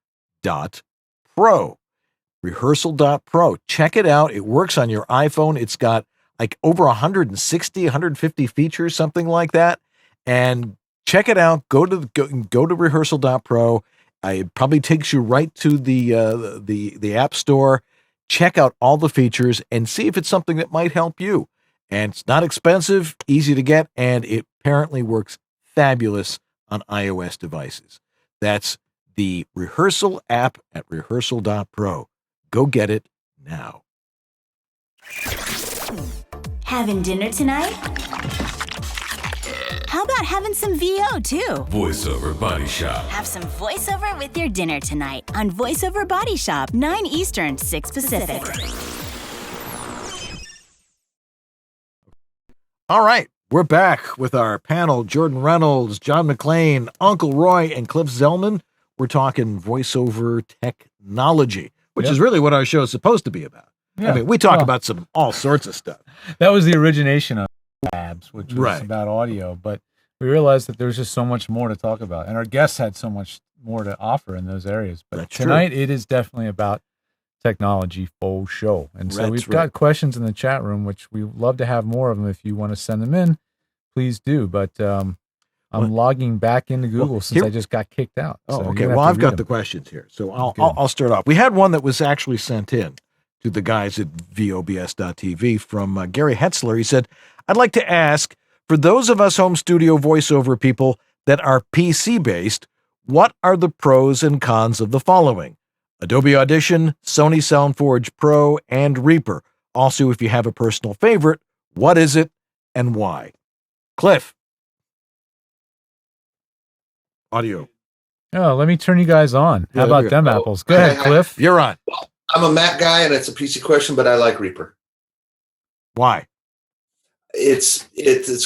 Rehearsal.pro. Check it out. It works on your iPhone. It's got like over 160, 150 features, something like that. And check it out. Go to rehearsal.pro. It probably takes you right to the App Store. Check out all the features and see if it's something that might help you. And it's not expensive, easy to get, and it apparently works fabulous on iOS devices. That's the Rehearsal app at rehearsal.pro. Go get it now. Having dinner tonight? How about having some VO too? Voiceover Body Shop. Have some voiceover with your dinner tonight on Voiceover Body Shop, 9 Eastern, 6 Pacific. All right, we're back with our panel, Jordan Reynolds, John McClain, Uncle Roy, and Cliff Zellman. We're talking voiceover technology, which is really what our show is supposed to be about. Yeah. I mean, we talk about all sorts of stuff. That was the origination of VOBS, which was about audio, but we realized that there's just so much more to talk about, and our guests had so much more to offer in those areas. But That's tonight, true. it is definitely about technology full show. And so we've got questions in the chat room, which we love to have more of them. If you want to send them in, please do. But I'm logging back into Google since I just got kicked out. Oh, so okay. Well, I've got the questions here. So I'll start off. We had one that was actually sent in to the guys at VOBS.tv from Gary Hetzler. He said, I'd like to ask, for those of us home studio voiceover people that are PC-based, what are the pros and cons of the following? Adobe Audition, Sony SoundForge Pro, and Reaper. Also, if you have a personal favorite, what is it and why? Cliff. Audio. Oh, let me turn you guys on. How about them apples? Go ahead, Cliff. You're on. Well, I'm a Mac guy, and it's a PC question, but I like Reaper. Why? It's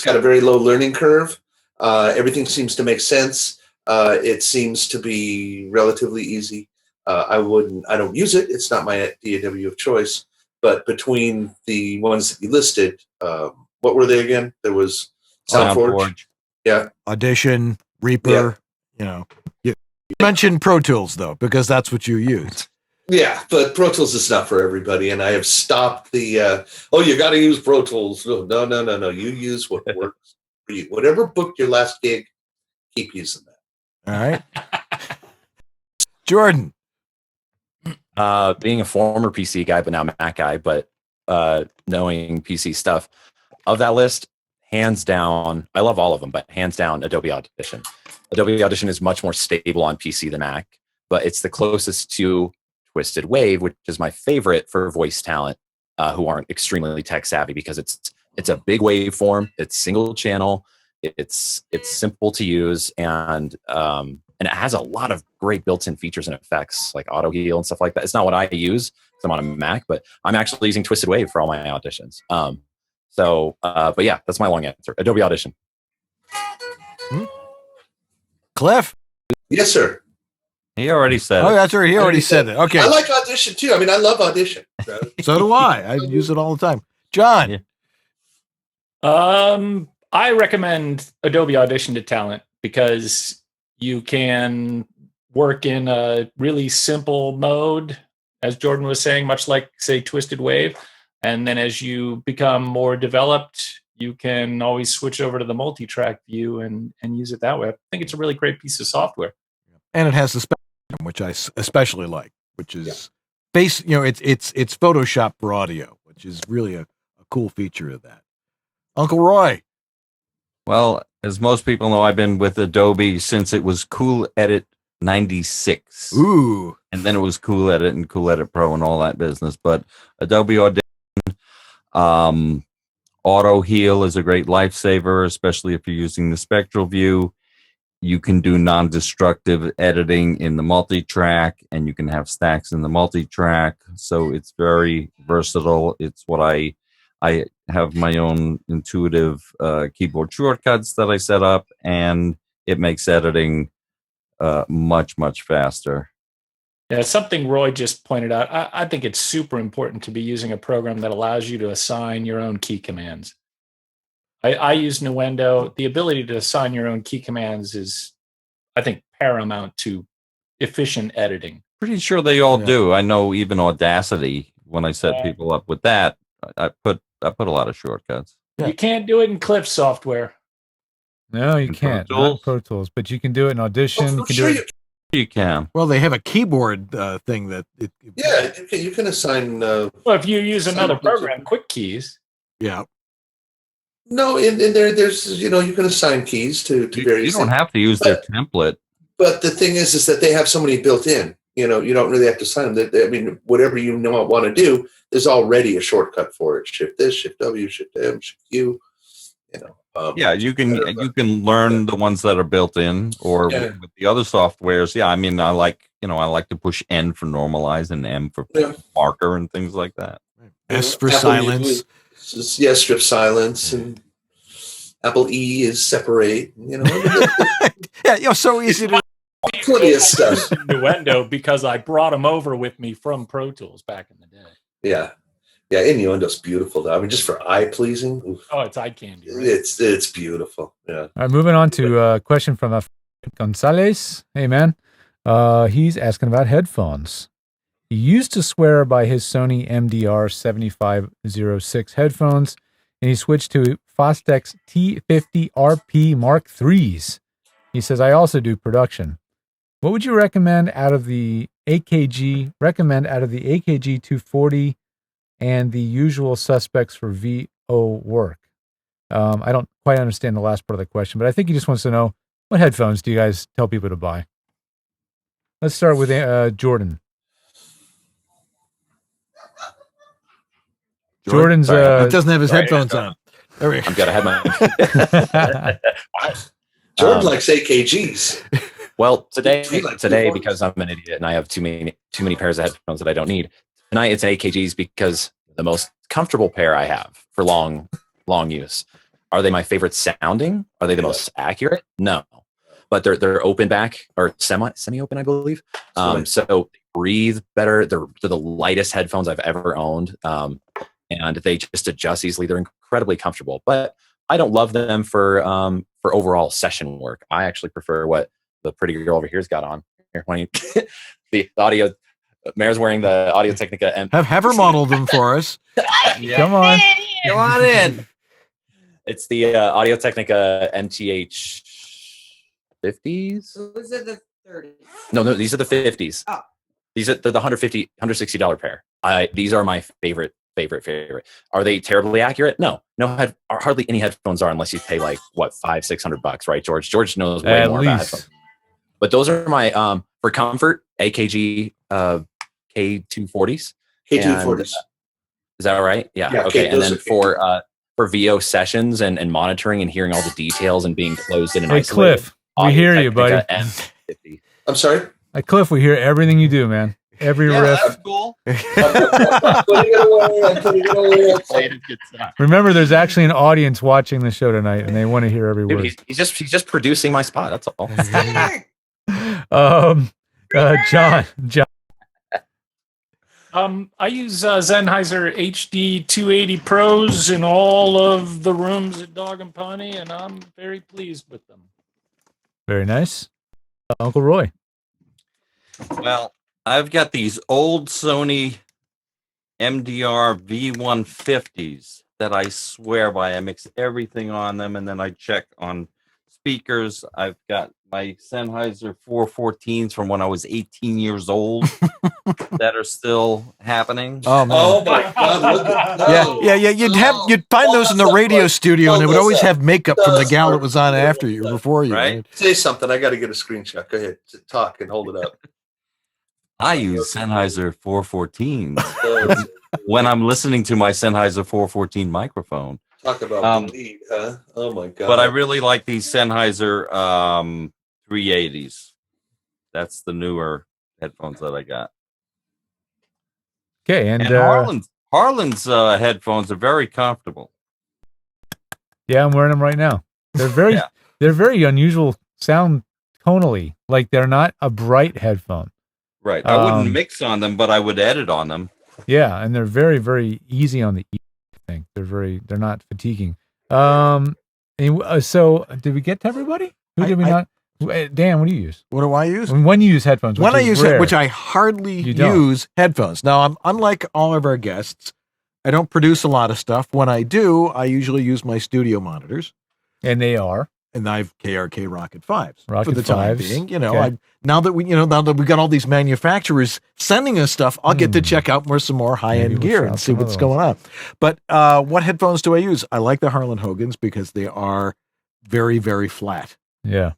got a very low learning curve. Everything seems to make sense. It seems to be relatively easy. I don't use it. It's not my DAW of choice. But between the ones that you listed, what were they again? There was SoundForge. Yeah. Audition, Reaper. Yeah. You mentioned Pro Tools, though, because that's what you use. Yeah, but Pro Tools is not for everybody. And I have stopped the, you got to use Pro Tools. No. You use what works for you. Whatever booked your last gig, keep using that. All right. Jordan. Being a former PC guy, but now Mac guy, but knowing PC stuff, of that list, hands down, I love all of them, but hands down, Adobe Audition. Adobe Audition is much more stable on PC than Mac, but it's the closest to Twisted Wave, which is my favorite for voice talent who aren't extremely tech savvy, because it's a big waveform, it's single channel, it's simple to use, and it has a lot of great built-in features and effects like auto heal and stuff like that. It's not what I use because I'm on a Mac, but I'm actually using Twisted Wave for all my auditions. But yeah, that's my long answer. Adobe Audition. Cliff? Yes, sir. He already said it. Oh, that's right. He already said it. Okay. I like Audition too. I mean, I love Audition. So do I. I use it all the time. John? I recommend Adobe Audition to talent because you can work in a really simple mode, as Jordan was saying, much like, say, Twisted Wave. And then as you become more developed, you can always switch over to the multi-track view and use it that way. I think it's a really great piece of software. And it has the spectrum, which I especially like, which is it's Photoshop for audio, which is really a cool feature of that. Uncle Roy. Well, As most people know, I've been with Adobe since it was Cool Edit 96. Ooh. And then it was Cool Edit and Cool Edit Pro and all that business. But Adobe Audition, Auto Heal is a great lifesaver, especially if you're using the spectral view. You can do non-destructive editing in the multi-track, and you can have stacks in the multi-track. So it's very versatile. It's what I have my own intuitive keyboard shortcuts that I set up, and it makes editing much, much faster. Yeah, something Roy just pointed out. I think it's super important to be using a program that allows you to assign your own key commands. I use Nuendo. The ability to assign your own key commands is, I think, paramount to efficient editing. Pretty sure they all do. I know even Audacity, when I set people up with that, I put a lot of shortcuts. You can't do it in Cliff software. No, you can't. Not Pro Tools, but you can do it in Audition. You can do it. You can. Well, they have a keyboard thing that. You can assign. Well, if you use another program, Quick Keys. Yeah. No, in there's you can assign keys to various. You don't have to use their template. But the thing is that they have so many built in. You don't really have to assign them. I mean, whatever you want to do, there's already a shortcut for it. Shift this, Shift W, Shift M, Shift Q. You can learn the ones that are built in, or with the other softwares. Yeah, I mean, I like to push N for normalize and M for marker and things like that. S for silence. Strip silence, and Apple E is separate. So easy to. Plenty of stuff. Nuendo, because I brought them over with me from Pro Tools back in the day. Yeah, Innuendo's beautiful though. I mean, just for eye pleasing. Oh, it's eye candy. Right? It's beautiful. Yeah. All right, moving on to a question from Gonzalez. Hey man, he's asking about headphones. He used to swear by his Sony MDR 7506 headphones, and he switched to Fostex T50 RP Mark IIIs. He says, I also do production. What would you recommend out of the AKG 240 and the usual suspects for VO work? I don't quite understand the last part of the question, but I think he just wants to know, what headphones do you guys tell people to buy? Let's start with Jordan. Jordan's he doesn't have his headphones on. There we go. I've got to have my. Jordan likes AKGs. Well, today because I'm an idiot and I have too many pairs of headphones that I don't need. Tonight it's AKGs because the most comfortable pair I have for long use. Are they my favorite sounding? Are they the most accurate? No, but they're open back or semi open, I believe. So they breathe better. They're the lightest headphones I've ever owned. And they just adjust easily. They're incredibly comfortable, but I don't love them for overall session work. I actually prefer what the pretty girl over here's got on. Here, the audio. Mayor's wearing the Audio Technica. And have her model them for us. Come on in. It's the Audio Technica MTH 50s. Those are the 30s. No, these are the 50s. Oh. These are the $160 pair. These are my favorite. Are they terribly accurate? No. Hardly any headphones are unless you pay like what $500-600, right, George? George knows way more about headphones. But those are my for comfort AKG K240s. K240s. Is that right? Yeah. Okay. And then for VO sessions and monitoring and hearing all the details and being closed in and isolated. Cliff, we hear you, buddy. I'm sorry. Cliff, we hear everything you do, man. Every riff. That's cool. I'm putting it away. Remember, there's actually an audience watching the show tonight, and they want to hear every word. He's just producing my spot. That's all. John. I use Sennheiser HD 280 Pros in all of the rooms at Dog and Pony, and I'm very pleased with them. Very nice. Uncle Roy. Well, I've got these old Sony MDR V150s that I swear by. I mix everything on them, and then I check on speakers. I've got my Sennheiser 414s from when I was 18 years old that are still happening. Oh, man. Oh my God! Look at those. Yeah. You'd find those in the radio studio, and it would always have makeup from the gal that was on after you, before you. Right? Say something. I got to get a screenshot. Go ahead. Talk and hold it up. I use Sennheiser 414s when I'm listening to my Sennheiser 414 microphone. Talk about lead, huh? Oh my God! But I really like these Sennheiser 380s. That's the newer headphones that I got. Okay, and Harlan's headphones are very comfortable. Yeah, I'm wearing them right now. They're very they're very unusual sound tonally. Like they're not a bright headphone. Right. I wouldn't mix on them, but I would edit on them. Yeah, and they're very, very easy on the ear. I think they're not fatiguing. So did we get to everybody? Who did we not? Dan, what do you use? What do I use? When you use headphones, when I use it, which I hardly use headphones. Now, I'm unlike all of our guests. I don't produce a lot of stuff. When I do, I usually use my studio monitors, and they are. And I've KRK Rocket 5s Rocket for the time 5s. being. You know, now that we got all these manufacturers sending us stuff, I'll get to check out some more high end gear and see what's going on. But what headphones do I use? I like the Harlan Hogans because they are very, very flat. Yeah.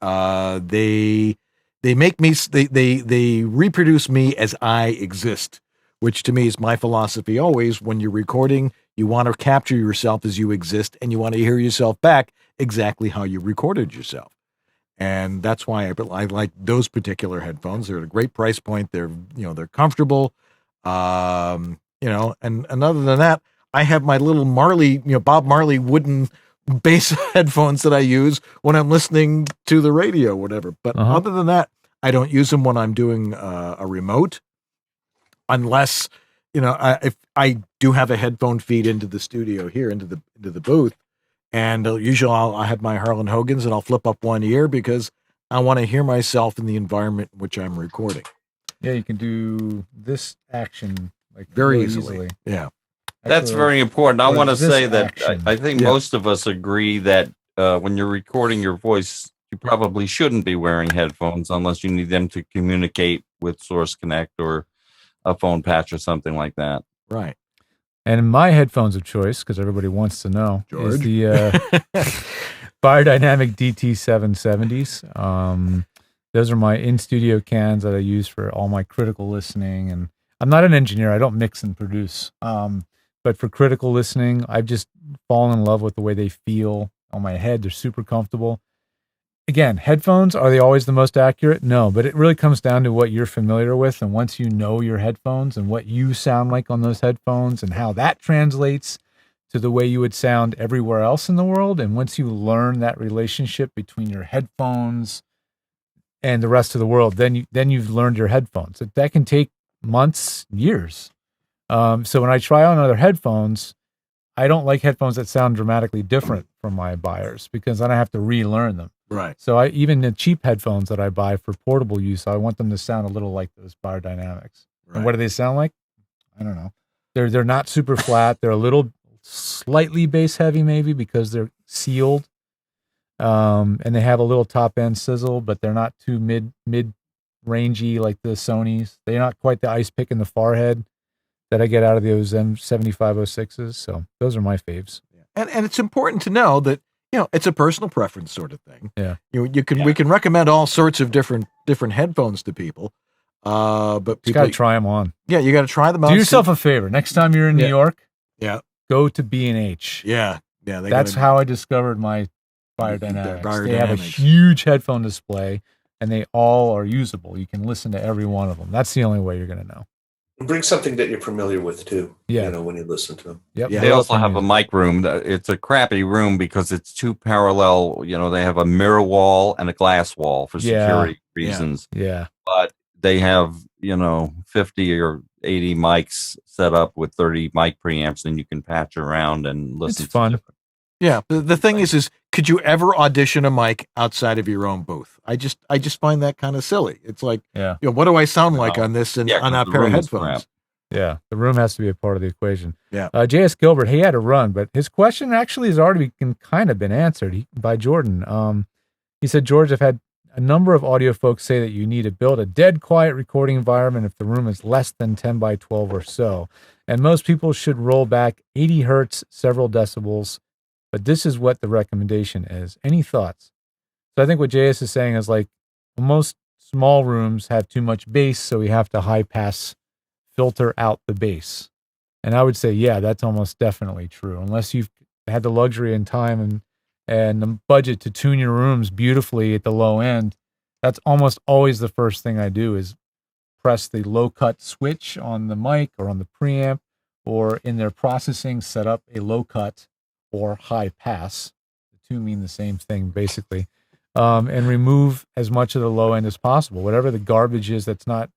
They make me they reproduce me as I exist, which to me is my philosophy always. When you're recording, you want to capture yourself as you exist, and you want to hear yourself back exactly how you recorded yourself. And that's why I like those particular headphones. They're at a great price point. They're comfortable. And other than that, I have my little Marley, Bob Marley wooden bass headphones that I use when I'm listening to the radio, whatever. But other than that, I don't use them when I'm doing a remote, unless if I do have a headphone feed into the studio here, into the booth. And usually I'll have my Harlan Hogans and I'll flip up one ear because I want to hear myself in the environment in which I'm recording. Yeah, you can do this action like very really easily. Yeah. That's very important. I want to say that I think most of us agree that when you're recording your voice, you probably shouldn't be wearing headphones unless you need them to communicate with Source Connect or a phone patch or something like that. Right. And my headphones of choice, because everybody wants to know, George, is the Biodynamic DT770s. Those are my in-studio cans that I use for all my critical listening. And I'm not an engineer. I don't mix and produce. But for critical listening, I've just fallen in love with the way they feel on my head. They're super comfortable. Again, headphones, are they always the most accurate? No, but it really comes down to what you're familiar with. And once you know your headphones and what you sound like on those headphones and how that translates to the way you would sound everywhere else in the world. And once you learn that relationship between your headphones and the rest of the world, then you've learned your headphones. That can take months, years. So when I try on other headphones, I don't like headphones that sound dramatically different from my buyers because then I have to relearn them. Right. So even the cheap headphones that I buy for portable use, I want them to sound a little like those Biodynamics. Right. And what do they sound like? I don't know. They're not super flat. They're a little slightly bass heavy maybe because they're sealed. And they have a little top end sizzle, but they're not too mid rangey like the Sonys. They're not quite the ice pick in the forehead that I get out of those M7506s. So those are my faves. And it's important to know that it's a personal preference sort of thing. Yeah. We can recommend all sorts of different headphones to people. But people you got to try them on. Yeah, you got to try them on. Do yourself a favor. Next time you're in New York, go to B&H. Yeah. That's how I discovered my Biodynamics. They have a huge headphone display, and they all are usable. You can listen to every one of them. That's the only way you're going to know. Bring something that you're familiar with too. Yeah. When you listen to them. Yep. They also have a mic room. It's a crappy room because it's two parallel. They have a mirror wall and a glass wall for security reasons. Yeah. But they have 50 or 80 mics set up with 30 mic preamps, and you can patch around and listen. It's fun. Yeah. The thing is could you ever audition a mic outside of your own booth? I just find that kind of silly. It's like, what do I sound like on this and on that pair of headphones? Yeah, the room has to be a part of the equation. Yeah. J.S. Gilbert, he had to run, but his question actually has already kind of been answered by Jordan. He said, George, I've had a number of audio folks say that you need to build a dead quiet recording environment if the room is less than 10 by 12 or so. And most people should roll back 80 hertz, several decibels. But this is what the recommendation is. Any thoughts? So I think what JS is saying is like most small rooms have too much bass, so we have to high pass filter out the bass. And I would say, yeah, that's almost definitely true. Unless you've had the luxury and time and the budget to tune your rooms beautifully at the low end, that's almost always the first thing I do is press the low cut switch on the mic or on the preamp, or in their processing, set up a low cut or high pass. The two mean the same thing, basically. And remove as much of the low end as possible. Whatever the garbage is that's not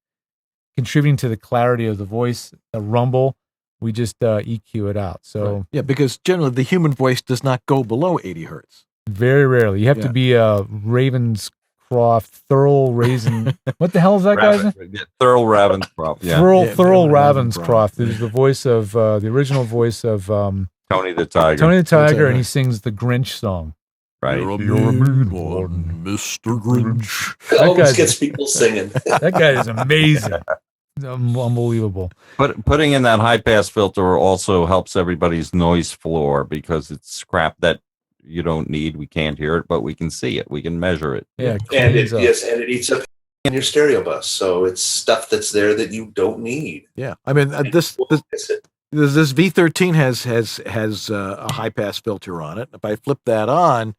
contributing to the clarity of the voice, the rumble, we just EQ it out. So right. Yeah, because generally the human voice does not go below 80 hertz. Very rarely. You have to be a Ravenscroft, Thurl Raisin. What the hell is that guy's name? Thurl Ravenscroft. Yeah. Thurl Ravenscroft is the voice of the original voice of Tony the Tiger. Tony the Tiger, and he sings the Grinch song. Right. You're a mean one, Mr. Grinch. It always gets people singing. That guy is amazing. Unbelievable. But putting in that high pass filter also helps everybody's noise floor because it's crap that you don't need. We can't hear it, but we can see it. We can measure it. Yeah, and it eats up in your stereo bus. So it's stuff that's there that you don't need. Yeah, I mean this V13 has a high pass filter on it. If I flip that on,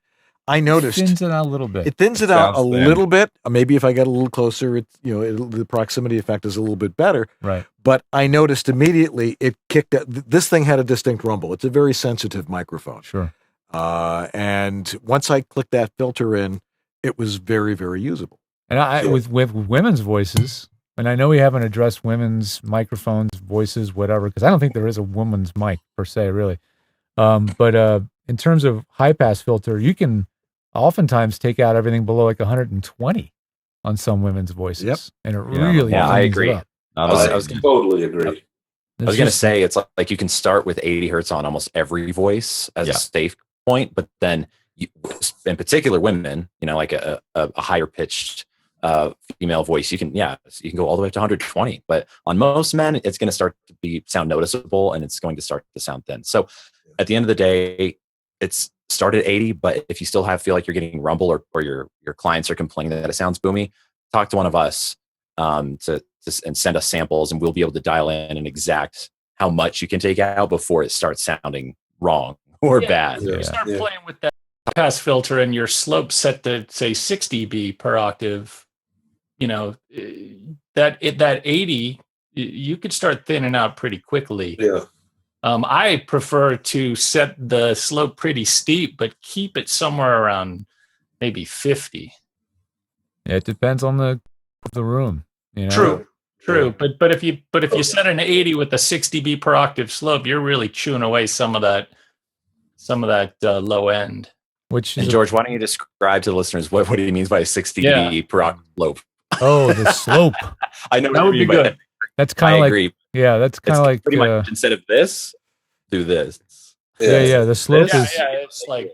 I noticed it thins it out a little bit. It thins it out a little bit. Maybe if I get a little closer, the proximity effect is a little bit better. Right. But I noticed immediately it kicked out. This thing had a distinct rumble. It's a very sensitive microphone. Sure. And once I clicked that filter in, it was very, very usable. And with women's voices, and I know we haven't addressed women's microphones, voices, whatever, because I don't think there is a woman's mic per se, really. But in terms of high pass filter, you can oftentimes take out everything below like 120 on some women's voices. Yep. And it really I agree. I was totally agree. I was going to say, it's like you can start with 80 hertz on almost every voice as a safe point, but then in particular women, like a higher pitched female voice, you can go all the way up to 120. But on most men, it's going to start to sound noticeable, and it's going to start to sound thin. So at the end of the day, it's start at 80, but if you still feel like you're getting rumble or your clients are complaining that it sounds boomy, talk to one of us and send us samples, and we'll be able to dial in and exact how much you can take out before it starts sounding wrong or bad. You start playing with that pass filter and your slope set to say 60 dB per octave, that 80, you could start thinning out pretty quickly. Yeah. I prefer to set the slope pretty steep, but keep it somewhere around maybe 50. Yeah, it depends on the room. True. But if you set an 80 with a 60 dB per octave slope, you're really chewing away some of that low end. And George, why don't you describe to the listeners what he means by a 60 dB per octave slope? Oh, the slope. I know that would be good. That's kind of like agree. Yeah, that's kind of like pretty much instead of this, do this. Yeah. The slope is. Yeah, it's like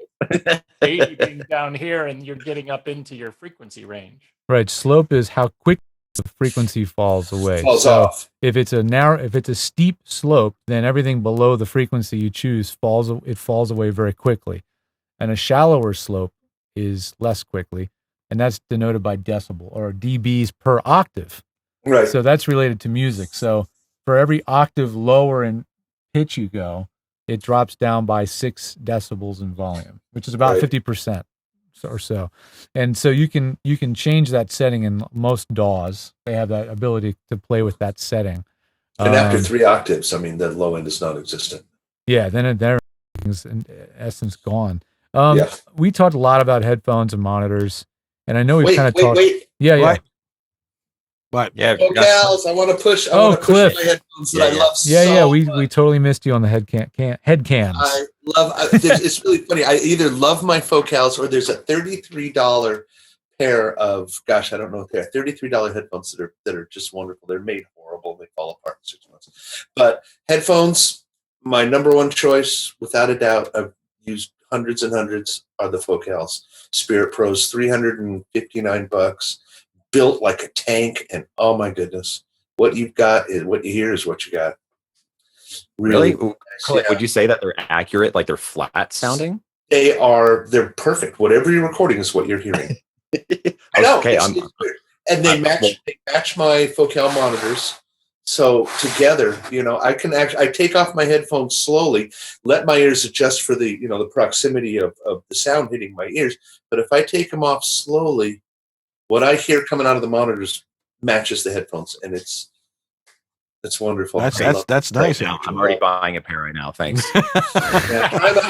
80 being down here, and you're getting up into your frequency range. Right. Slope is how quick the frequency falls away. Falls off. If it's a steep slope, then everything below the frequency you choose falls away very quickly, and a shallower slope is less quickly, and that's denoted by decibel or dBs per octave. Right. So that's related to music. So for every octave lower in pitch you go, it drops down by 6 decibels in volume, which is about 50% or so. And so you can change that setting in most DAWs. They have that ability to play with that setting. And after 3 octaves, I mean, the low end is non-existent. Yeah, then everything's in essence gone. We talked a lot about headphones and monitors, and I know we've kind of talked. Yeah. But vocals, I want to push. Cliff. My headphones that I love so we much. totally missed you on the head cams. I love. It's really funny. I either love my vocals or there's a $33 pair of I don't know what they're $33 headphones that are just wonderful. They're made horrible. They fall apart in 6 months. But headphones, my number one choice without a doubt. I've used hundreds and hundreds are the Focals. Spirit Pro's $359, built like a tank, and oh my goodness, what you've got is what you hear is what you got. Really? Nice, Cliff, would you say that they're accurate, like they're flat sounding? They're perfect. Whatever you're recording is what you're hearing. I know. Okay, it's weird. And they match my Focal monitors. So together, I can I take off my headphones slowly, let my ears adjust for the, the proximity of the sound hitting my ears. But if I take them off slowly, what I hear coming out of the monitors matches the headphones, and it's wonderful. That's nice. Now, I'm already buying a pair right now. Thanks. You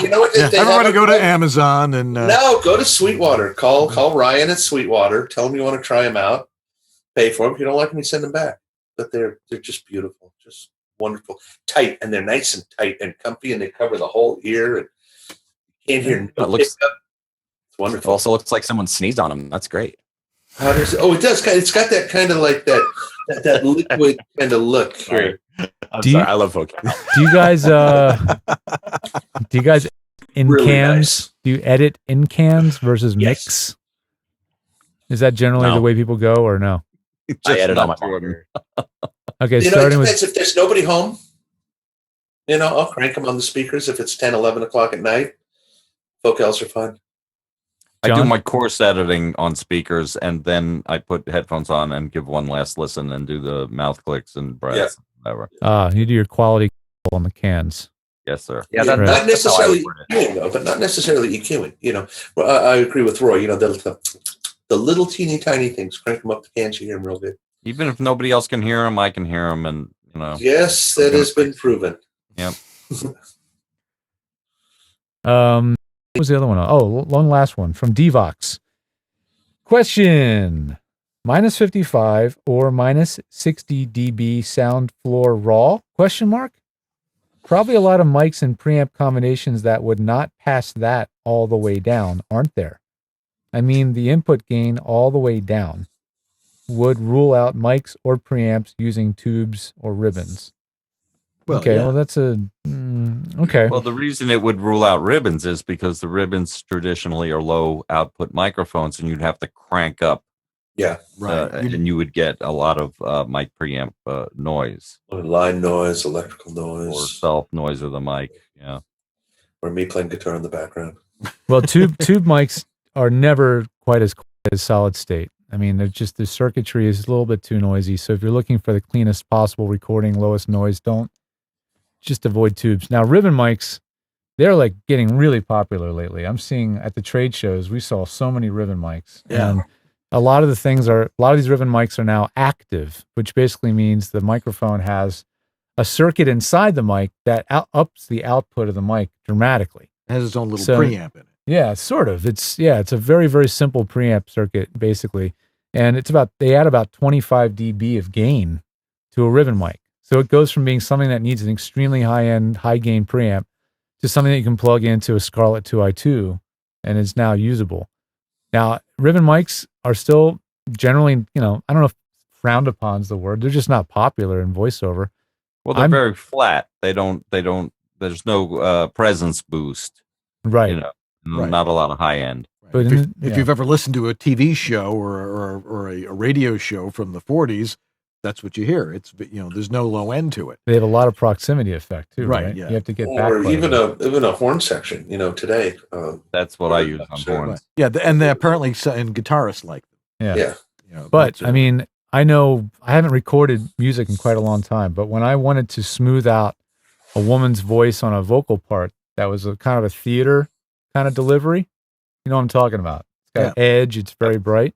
know what? Everybody go to Amazon and no, go to Sweetwater. Call Ryan at Sweetwater. Tell him you want to try them out. Pay for them. If you don't like them, you send them back. But they're just beautiful, just wonderful, tight, and they're nice and tight and comfy, and they cover the whole ear. And you can't hear. It's wonderful. It also looks like someone sneezed on them. That's great. How does it? Oh, it does. It's got that kind of like that liquid kind of look here. I'm sorry. I love Focal. Do you guys in Really cans? nice. Do you edit in cans versus mix? Is that generally the way people go, or no? I edit on my monitor. Okay, It starting depends. with If there's nobody home, I'll crank them on the speakers. If it's 10, 11 o'clock at night, Focals are fun. I do John? my course editing on speakers, and then I put headphones on and give one last listen and do the mouth clicks and breaths. Whatever. you do your quality on the cans. Yes, sir. Yeah, Not that's how I necessarily would word it. EQing, though, but not necessarily EQing. I agree with Roy. The little teeny tiny things, crank them up the cans, you hear them real good. Even if nobody else can hear them, I can hear them, and Yes, that has been proven. Yep. What was the other one? Oh, one last one from Devox. Question: -55 or -60 dB sound floor raw? Question mark. Probably a lot of mics and preamp combinations that would not pass that all the way down, aren't there? I mean, the input gain all the way down would rule out mics or preamps using tubes or ribbons. Well, okay, yeah. well, that's okay. Well, the reason it would rule out ribbons is because the ribbons traditionally are low output microphones, and you'd have to crank up. Yeah, right. And you would get a lot of mic preamp noise. Line noise, electrical noise. Or self noise of the mic. Yeah. Or me playing guitar in the background. Well, tube mics are never quite as solid state. I mean, they're just, the circuitry is a little bit too noisy. So if you're looking for the cleanest possible recording, lowest noise, just avoid tubes. Now, ribbon mics, they're like getting really popular lately. I'm seeing at the trade shows, we saw so many ribbon mics. Yeah. And a lot of these ribbon mics are now active, which basically means the microphone has a circuit inside the mic that ups the output of the mic dramatically. It has its own little preamp in it. Yeah, sort of. It's a very, very simple preamp circuit, basically. And they add about 25 dB of gain to a ribbon mic. So it goes from being something that needs an extremely high-end, high-gain preamp to something that you can plug into a Scarlett 2i2 and is now usable. Now, ribbon mics are still generally, I don't know if frowned upon is the word. They're just not popular in voiceover. Well, they're very flat. There's no presence boost. Right. Right. Not a lot of high end. But if you've ever listened to a TV show or a radio show from the 40s, that's what you hear. It's there's no low end to it. They have a lot of proximity effect too, right? Yeah. You have to get back. Or even a horn section, today. That's what I use on horns. Right. Yeah, and apparently and guitarists like them. Yeah. Yeah. But I mean, I know I haven't recorded music in quite a long time, but when I wanted to smooth out a woman's voice on a vocal part that was a kind of a theater kind of delivery, you know what I'm talking about. It's got an edge. It's very bright.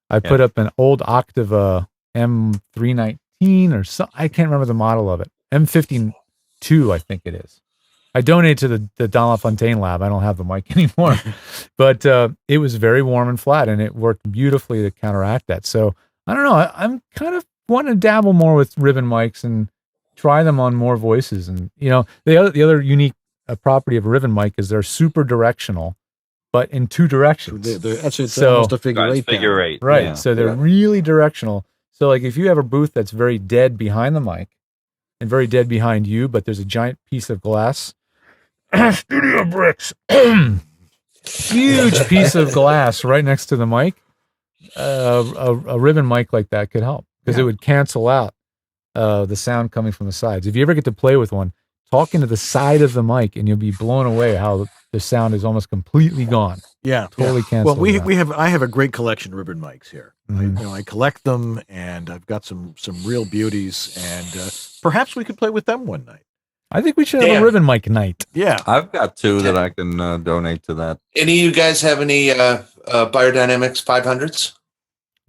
I put up an old Octava M319 or something. I can't remember the model of it. M52, I think it is. I donated to the Don LaFontaine lab. I don't have the mic anymore, but it was very warm and flat, and it worked beautifully to counteract that. So I don't know. I'm kind of wanting to dabble more with ribbon mics and try them on more voices. And the other unique property of a ribbon mic is they're super directional, but in two directions. It's almost a figure eight. Figure eight, right? Yeah. So they're really directional. So like if you have a booth that's very dead behind the mic and very dead behind you, but there's a giant piece of glass, studio bricks, huge piece of glass right next to the mic, a ribbon mic like that could help because it would cancel out the sound coming from the sides. If you ever get to play with one, talk into the side of the mic and you'll be blown away how the sound is almost completely gone. Yeah, totally canceled. Well, I have a great collection of ribbon mics here. Mhm. I collect them, and I've got some real beauties, and perhaps we could play with them one night. I think we should have a ribbon mic night. Yeah, I've got 2 that I can donate to that. Any of you guys have any Biodynamics 500s?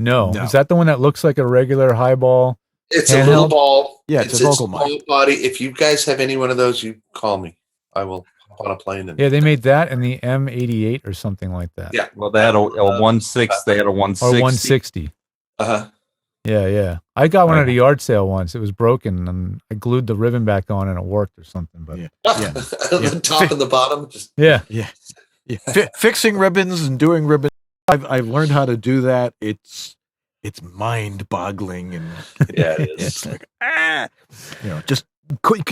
No. Is that the one that looks like a regular highball? It's a little ball. Yeah, it's a vocal small body. If you guys have any one of those, you call me. I will hop on a plane. And Yeah, they made that and the M88 or something like that. Yeah. Well, they had a 1.6. They had a 160. Or 160. Uh-huh. Yeah. I got one at a yard sale once. It was broken, and I glued the ribbon back on, and it worked or something. But The top and the bottom. Just yeah. Fixing ribbons and doing ribbons. I've learned how to do that. It's mind-boggling, and it is. It's like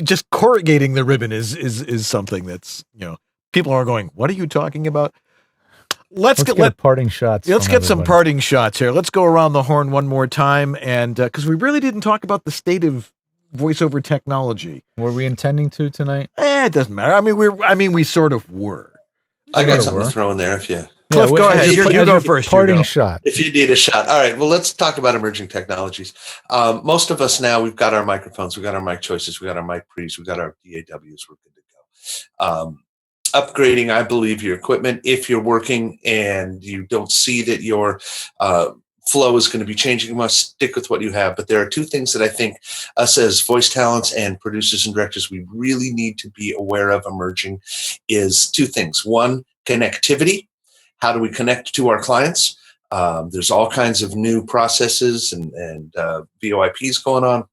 just corrugating the ribbon is something that's people are going, what are you talking about? Let's get parting shots. Let's from get some everybody. parting shots here. Let's go around the horn one more time, and because we really didn't talk about the state of voiceover technology. Were we intending to tonight? It doesn't matter. I mean, we sort of were. I got something to throw in there if you. Cliff, go ahead. You go first. Parting shot. If you need a shot. All right. Well, let's talk about emerging technologies. Most of us now, we've got our microphones, we've got our mic choices, we've got our mic pre's, we've got our DAWs. We're good to go. Upgrading, I believe, your equipment. If you're working and you don't see that your flow is going to be changing, you must stick with what you have. But there are 2 things that I think us as voice talents and producers and directors, we really need to be aware of emerging is 2 things. One, connectivity. How do we connect to our clients? There's all kinds of new processes and VoIPs going on.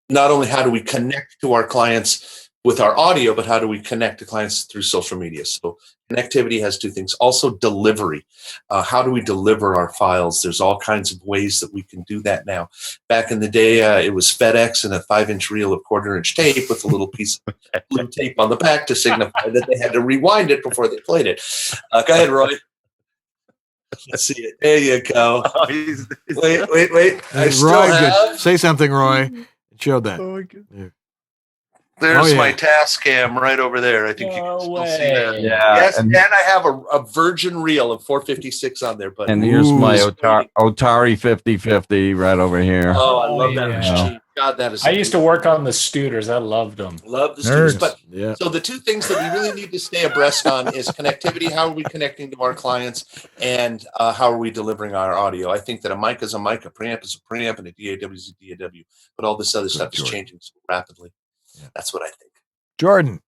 Not only how do we connect to our clients with our audio, but how do we connect to clients through social media? So connectivity has 2 things. Also delivery. How do we deliver our files? There's all kinds of ways that we can do that now. Back in the day, it was FedEx and a 5-inch reel of 1/4-inch tape with a little piece of blue tape on the back to signify that they had to rewind it before they played it. Go ahead, Roy. Let's see it. There you go. Wait. I still Roy, have. say something, Roy. Show that. There's Oh, yeah. my task cam right over there. I think you can still see that. Yeah, Yes, and- and I have a virgin reel of 456 on there. But And here's my Otari 5050 right over here. Oh, I love that yeah. machine. God, that is. I used to work on the Scooters. I loved them. Love the students. Nerds. But Yeah. so the 2 things that we really need to stay abreast on is connectivity. How are we connecting to our clients, and how are we delivering our audio? I think that a mic is a mic, a preamp is a preamp, and a DAW is a DAW. But all this other stuff is changing so rapidly. Yeah. That's what I think. Jordan,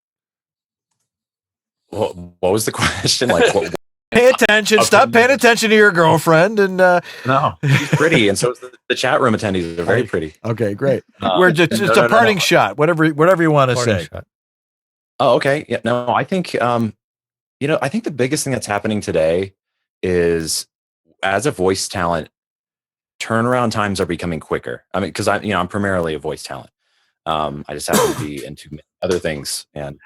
What was the question? Like, what? pay attention. Stop paying attention to your girlfriend. And No, she's pretty, and so is the chat room attendees are very pretty. okay, great. We're just No, a no, no, parting no. shot. Whatever you want to Parting say. shot. Oh, okay. Yeah. No, I think I think the biggest thing that's happening today is, as a voice talent, turnaround times are becoming quicker. I mean, because I'm primarily a voice talent. I just happen to be into many other things and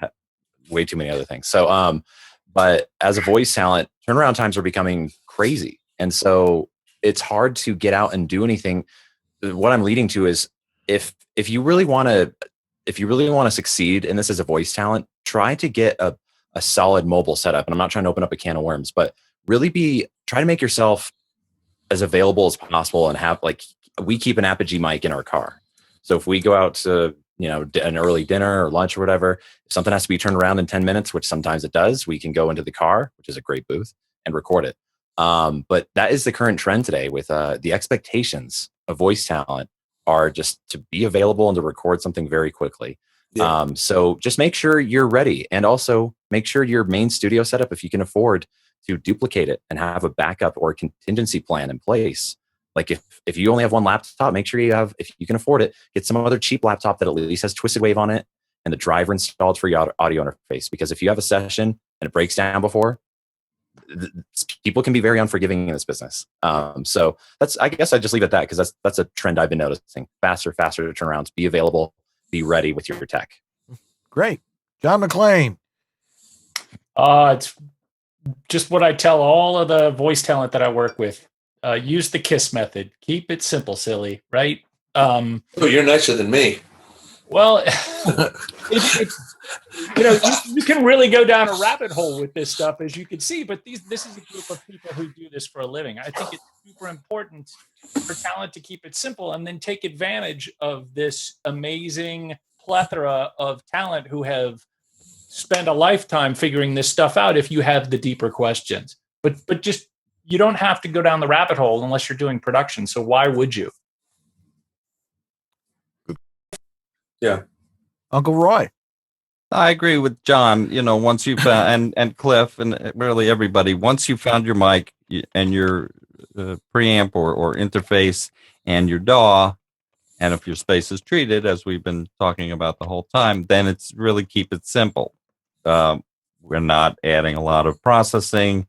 way too many other things. So, but as a voice talent, turnaround times are becoming crazy, and so it's hard to get out and do anything. What I'm leading to is, if you really want to succeed in this as a voice talent, try to get a solid mobile setup. And I'm not trying to open up a can of worms, but really try to make yourself as available as possible, and have, like, we keep an Apogee mic in our car. So if we go out to, an early dinner or lunch or whatever, if something has to be turned around in 10 minutes, which sometimes it does, we can go into the car, which is a great booth, and record it. But that is the current trend today, with the expectations of voice talent are just to be available and to record something very quickly. Yeah. So just make sure you're ready, and also make sure your main studio setup, if you can afford to duplicate it and have a backup or a contingency plan in place. Like, if you only have one laptop, make sure if you can afford it, get some other cheap laptop that at least has Twisted Wave on it and the driver installed for your audio interface. Because if you have a session and it breaks down before, people can be very unforgiving in this business. So I guess I just leave it at that, because that's a trend I've been noticing. Faster turnarounds, be available, be ready with your tech. Great. John McClain. It's just what I tell all of the voice talent that I work with. Use the KISS method. Keep it simple, silly, right? Oh, you're nicer than me. Well, you can really go down a rabbit hole with this stuff, as you can see. But this is a group of people who do this for a living. I think it's super important for talent to keep it simple and then take advantage of this amazing plethora of talent who have spent a lifetime figuring this stuff out. If you have the deeper questions, but just you don't have to go down the rabbit hole unless you're doing production. So why would you? Yeah. Uncle Roy. I agree with John. Once you found and Cliff and really everybody, once you found your mic and your preamp or interface and your DAW, and if your space is treated, as we've been talking about the whole time, then it's really keep it simple. We're not adding a lot of processing,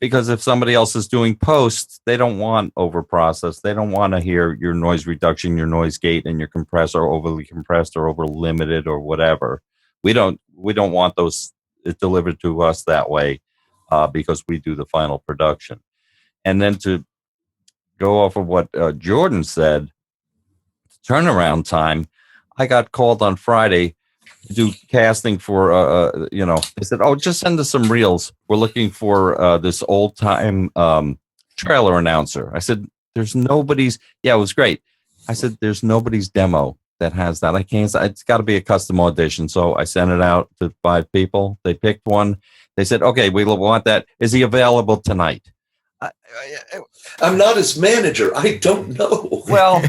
because if somebody else is doing posts, they don't want over processed. They don't want to hear your noise reduction, your noise gate, and your compressor overly compressed or over limited or whatever. We don't want those delivered to us that way, because we do the final production. And then to go off of what Jordan said, turnaround time. I got called on Friday to do casting for, they said, oh, just send us some reels. We're looking for this old time trailer announcer. I said, there's nobody's. Yeah, it was great. I said, there's nobody's demo that has that. I can't. It's got to be a custom audition. So I sent it out to 5 people. They picked one. They said, okay, we want that. Is he available tonight? I'm not his manager. I don't know. Well,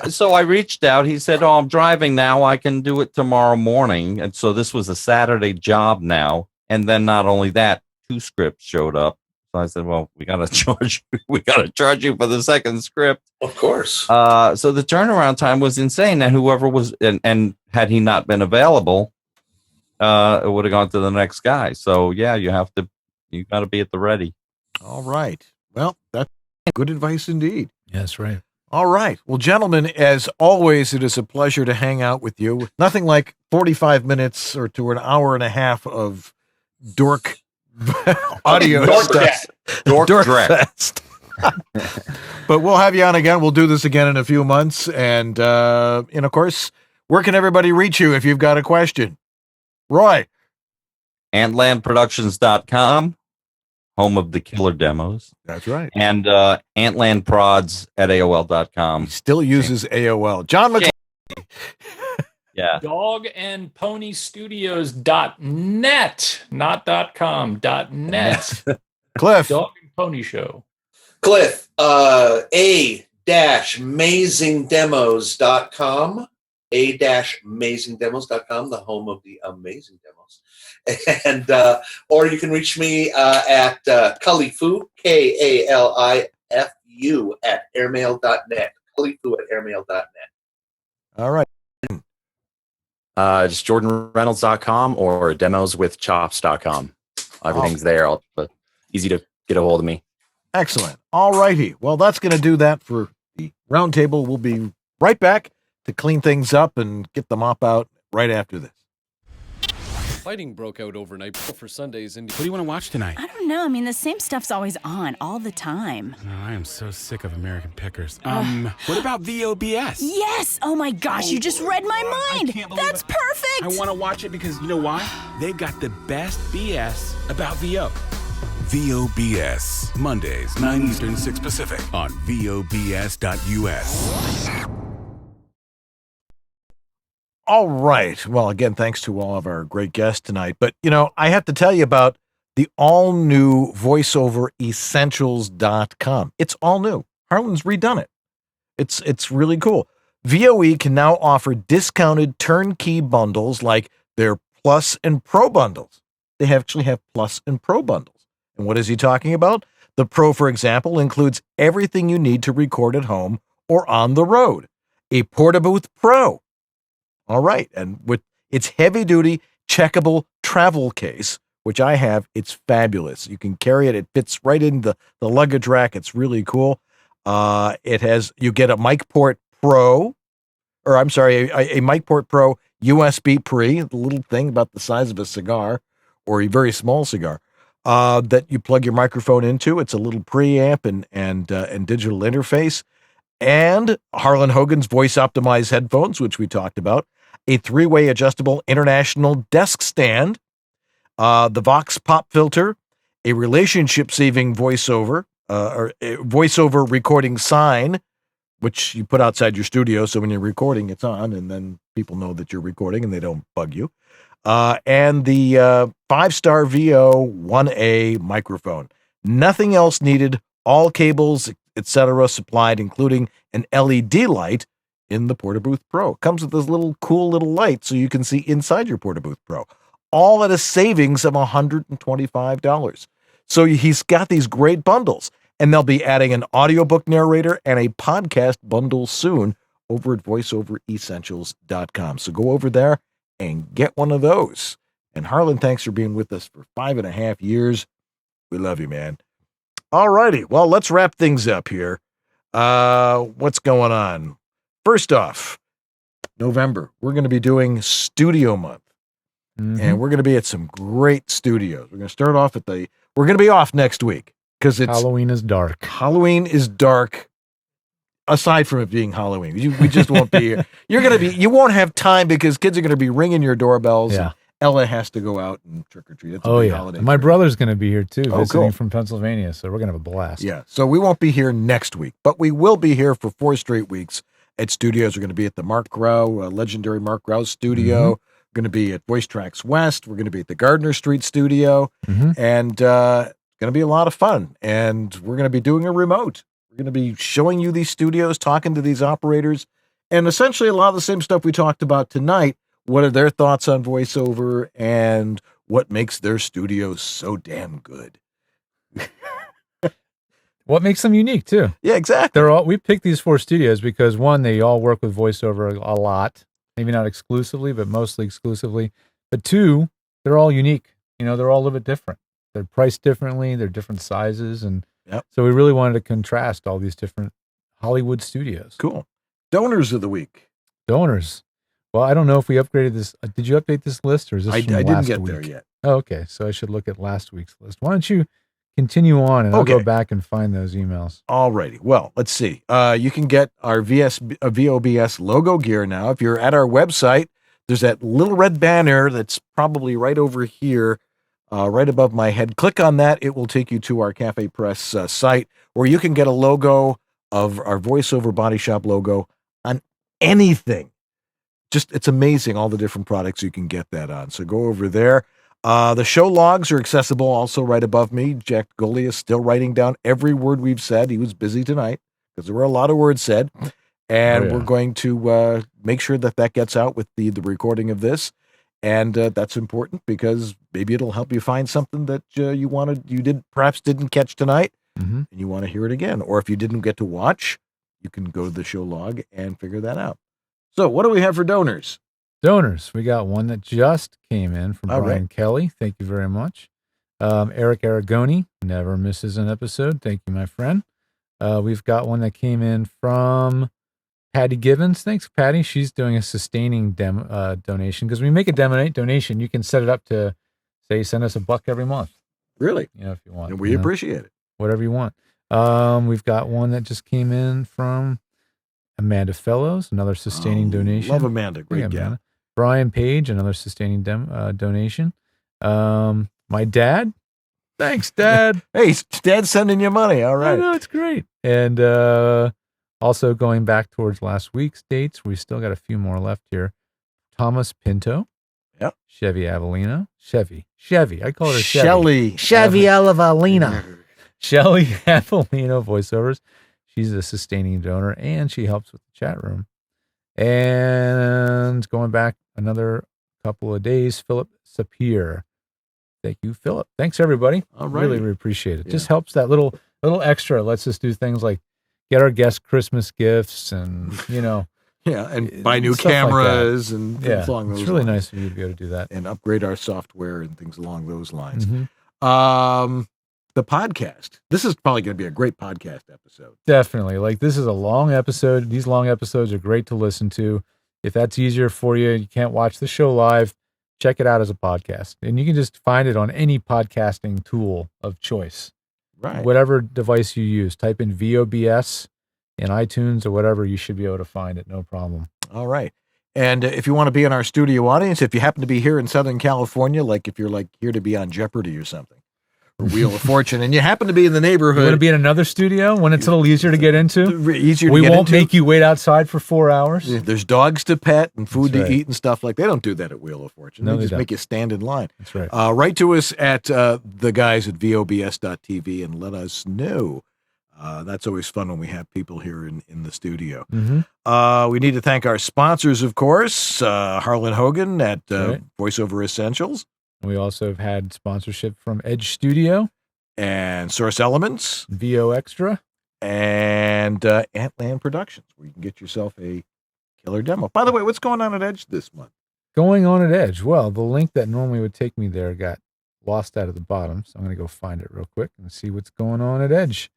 so I reached out. He said, oh, I'm driving now. I can do it tomorrow morning. And so this was a Saturday job now. And then not only that, 2 scripts showed up. So I said, well, we got to charge you for the second script. Of course. So the turnaround time was insane. And whoever was, and had he not been available, it would have gone to the next guy. So yeah, you got to be at the ready. All right. Well, that's good advice indeed. Yes, right. All right. Well, gentlemen, as always, it is a pleasure to hang out with you. Nothing like 45 minutes or to an hour and a half of dork audio stuff. Dork fest. But we'll have you on again. We'll do this again in a few months. And of course, where can everybody reach you if you've got a question? Roy. AntlandProductions.com. Home of the killer demos. That's right. And antlandprods at AOL.com. He still uses AOL. John McClain. Yeah. Dogandponystudios.net, not .com, .net. Cliff. Dog and Pony Show. Cliff, a-amazingdemos.com, a-amazingdemos.com, the home of the amazing demos. And or you can reach me at Kalifu, Kalifu at airmail.net. Kalifu at airmail.net. All right. Just jordanreynolds.com or demoswithchops.com. Everything's there. But easy to get a hold of me. Excellent. All righty. Well, that's going to do that for the roundtable. We'll be right back to clean things up and get the mop out right after this. Fighting broke out overnight for Sundays. What do you want to watch tonight? I don't know. I mean, the same stuff's always on all the time. Oh, I am so sick of American Pickers. What about VOBS? Yes! Oh my gosh, you just read my mind! That's perfect! I want to watch it because you know why? They've got the best BS about VO. VOBS. Mondays, 9 Eastern, 6 Pacific on VOBS.us. All right. Well, again, thanks to all of our great guests tonight. But, I have to tell you about the all-new voiceoveressentials.com. It's all new. Harlan's redone it. It's really cool. VOE can now offer discounted turnkey bundles like their Plus and Pro bundles. They actually have Plus and Pro bundles. And what is he talking about? The Pro, for example, includes everything you need to record at home or on the road. A Portabooth Pro. All right. And with its heavy-duty checkable travel case, which I have, it's fabulous. You can carry it. It fits right in the luggage rack. It's really cool. You get a MicPort Pro, or I'm sorry, a MicPort Pro USB Pre, the little thing about the size of a cigar, or a very small cigar, that you plug your microphone into. It's a little preamp and digital interface. And Harlan Hogan's voice optimized headphones, which we talked about, a 3-way adjustable international desk stand, the Vox pop filter, a relationship saving voiceover, or a voiceover recording sign, which you put outside your studio. So when you're recording, it's on, and then people know that you're recording and they don't bug you. And the 5-star VO 1A microphone. Nothing else needed. All cables, etc., supplied, including an LED light in the Portabooth Pro. It comes with this cool little light so you can see inside your Portabooth Pro. All at a savings of $125. So he's got these great bundles, and they'll be adding an audiobook narrator and a podcast bundle soon over at voiceoveressentials.com. So go over there and get one of those. And Harlan, thanks for being with us for 5.5 years. We love you, man. All righty. Well, let's wrap things up here. What's going on? First off, November, we're going to be doing Studio Month. And we're going to be at some great studios. We're going to start off we're going to be off next week because it's Halloween is dark. Halloween is dark. Aside from it being Halloween, we just won't be here. You won't have time because kids are going to be ringing your doorbells. Yeah. And Ella has to go out and trick or treat. It's a big holiday. And my brother's going to be here too, visiting cool. from Pennsylvania. So we're going to have a blast. Yeah. So we won't be here next week, but we will be here for 4 straight weeks at studios. We're going to be at the Mark Grau, legendary Mark Grau studio. We're going to be at Voice Tracks West. We're going to be at the Gardner Street studio. And it's going to be a lot of fun. And we're going to be doing a remote. We're going to be showing you these studios, talking to these operators, and essentially a lot of the same stuff we talked about tonight. What are their thoughts on voiceover and what makes their studios so damn good? What makes them unique too? Yeah, exactly. We picked these 4 studios because 1, they all work with voiceover a lot, maybe not exclusively, but mostly exclusively. But 2, they're all unique. They're all a little bit different. They're priced differently. They're different sizes. And so we really wanted to contrast all these different Hollywood studios. Cool. Donors of the week. Donors. Well, I don't know if we upgraded this. Did you update this list, or is this from I last didn't get week? there yet. Oh, okay. So I should look at last week's list. Why don't you continue on, and I'll go back and find those emails. All righty. Well, let's see. You can get our VOBS logo gear now. If you're at our website, there's that little red banner that's probably right over here, right above my head. Click on that. It will take you to our Cafe Press site, where you can get a logo of our VoiceOver Body Shop logo on anything. It's amazing all the different products you can get that on. So go over there. The show logs are accessible also right above me. Jack Goli is still writing down every word we've said. He was busy tonight because there were a lot of words said. And we're going to make sure that gets out with the recording of this. And that's important because maybe it'll help you find something that you perhaps didn't catch tonight, and you want to hear it again. Or if you didn't get to watch, you can go to the show log and figure that out. So what do we have for donors? Donors. We got one that just came in from Brian Kelly. Thank you very much. Eric Aragoni never misses an episode. Thank you, my friend. We've got one that came in from Patty Gibbons. Thanks, Patty. She's doing a sustaining donation, because when you make a donation, you can set it up to, say, send us $1 every month. Really? If you want. And we appreciate it. Whatever you want. We've got one that just came in from Amanda Fellows, another sustaining donation. Love Amanda. Great gal. Brian Page, another sustaining donation. My dad. Thanks, Dad. Hey, Dad's sending you money. All right. I know, it's great. And also going back towards last week's dates, we still got a few more left here. Thomas Pinto. Yep. Chevy Avellino. Chevy. I call her Shelly. Chevy Avellino. Shelly Avellino voiceovers. She's a sustaining donor, and she helps with the chat room. And going back another couple of days, Philip Sapir. Thank you, Philip. Thanks, everybody. All right. Really appreciate it. Just helps that little extra. Lets us do things like get our guests Christmas gifts and, and buy new cameras and things along those lines. It's really nice of you to be able to do that. And upgrade our software and things along those lines. The podcast. This is probably going to be a great podcast episode. Definitely. This is a long episode. These long episodes are great to listen to. If that's easier for you, you can't watch the show live, check it out as a podcast. And you can just find it on any podcasting tool of choice. Right. Whatever device you use, type in VOBS in iTunes or whatever, you should be able to find it. No problem. All right. And if you want to be in our studio audience, if you happen to be here in Southern California, like if you're like here to be on Jeopardy or something, or Wheel of Fortune, and you happen to be in the neighborhood. You want to be in another studio when it's a little easier to get into? Easier to we get won't into. make you wait outside for 4 hours. There's dogs to pet and food That's to right. eat and stuff like. They don't do that at Wheel of Fortune. No, They they just don't. make you stand in line. That's right. Write to us at the guys at VOBS.tv and let us know. That's always fun when we have people here in the studio. Mm-hmm. We need to thank our sponsors, of course, Harlan Hogan at Right. VoiceOver Essentials We also have had sponsorship from Edge Studio, and Source Elements, VO Extra, and Antland Productions, where you can get yourself a killer demo. By the way, what's going on at Edge this month? Going on at Edge. Well, the link that normally would take me there got lost out of the bottom, so I'm going to go find it real quick and see what's going on at Edge.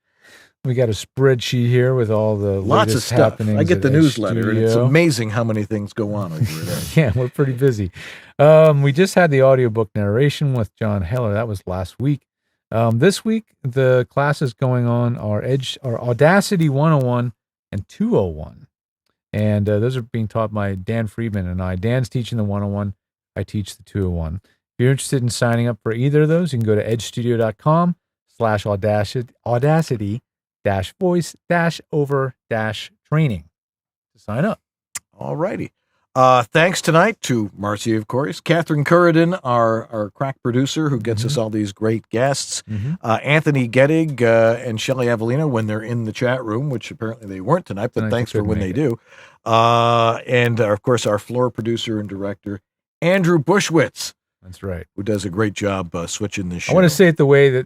We got a spreadsheet here with all the Lots of latest stuff. happenings I get at the Edge newsletter, and it's Studio. amazing how many things go on over there. Yeah, we're pretty busy. We just had the audiobook narration with John Heller. That was last week. This week, the classes going on are Audacity 101 and 201. And those are being taught by Dan Friedman and I. Dan's teaching the 101. I teach the 201. If you're interested in signing up for either of those, you can go to edgestudio.com/audacity-voice-over-training to sign up. All righty. Thanks tonight to Marcy, of course, Catherine Curridon, our crack producer who gets us all these great guests, Anthony Gettig and Shelley Avellino when they're in the chat room, which apparently they weren't tonight, but Tonight thanks they for when couldn't they make do. And of course, our floor producer and director, Andrew Bushwitz, That's right. who does a great job switching this show. I want to say it the way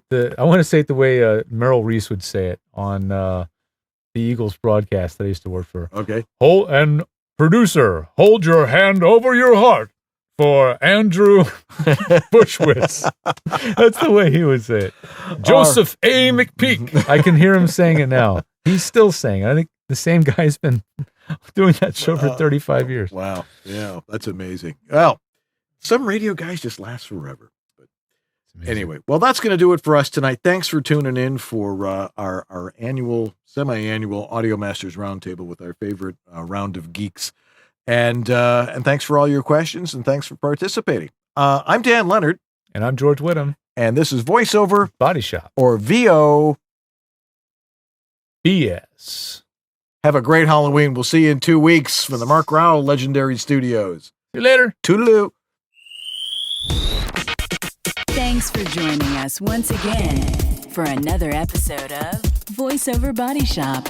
Merrill Reese would say it on the Eagles broadcast that I used to work for. Okay. And producer, hold your hand over your heart for Andrew Bushwitz. That's the way he would say it. Joseph A. McPeak. I can hear him saying it now. He's still saying it. I think the same guy's been doing that show for 35 years. Wow. Yeah, that's amazing. Well, some radio guys just last forever. But anyway, well, that's going to do it for us tonight. Thanks for tuning in for our annual, semi-annual Audio Masters Roundtable with our favorite round of geeks. And thanks for all your questions, and thanks for participating. I'm Dan Leonard. And I'm George Whittam. And this is VoiceOver Body Shop. or VO. BS. Have a great Halloween. We'll see you in 2 weeks from the Mark Rowell Legendary Studios. See you later. Toodaloo. Thanks for joining us once again for another episode of VoiceOver Body Shop.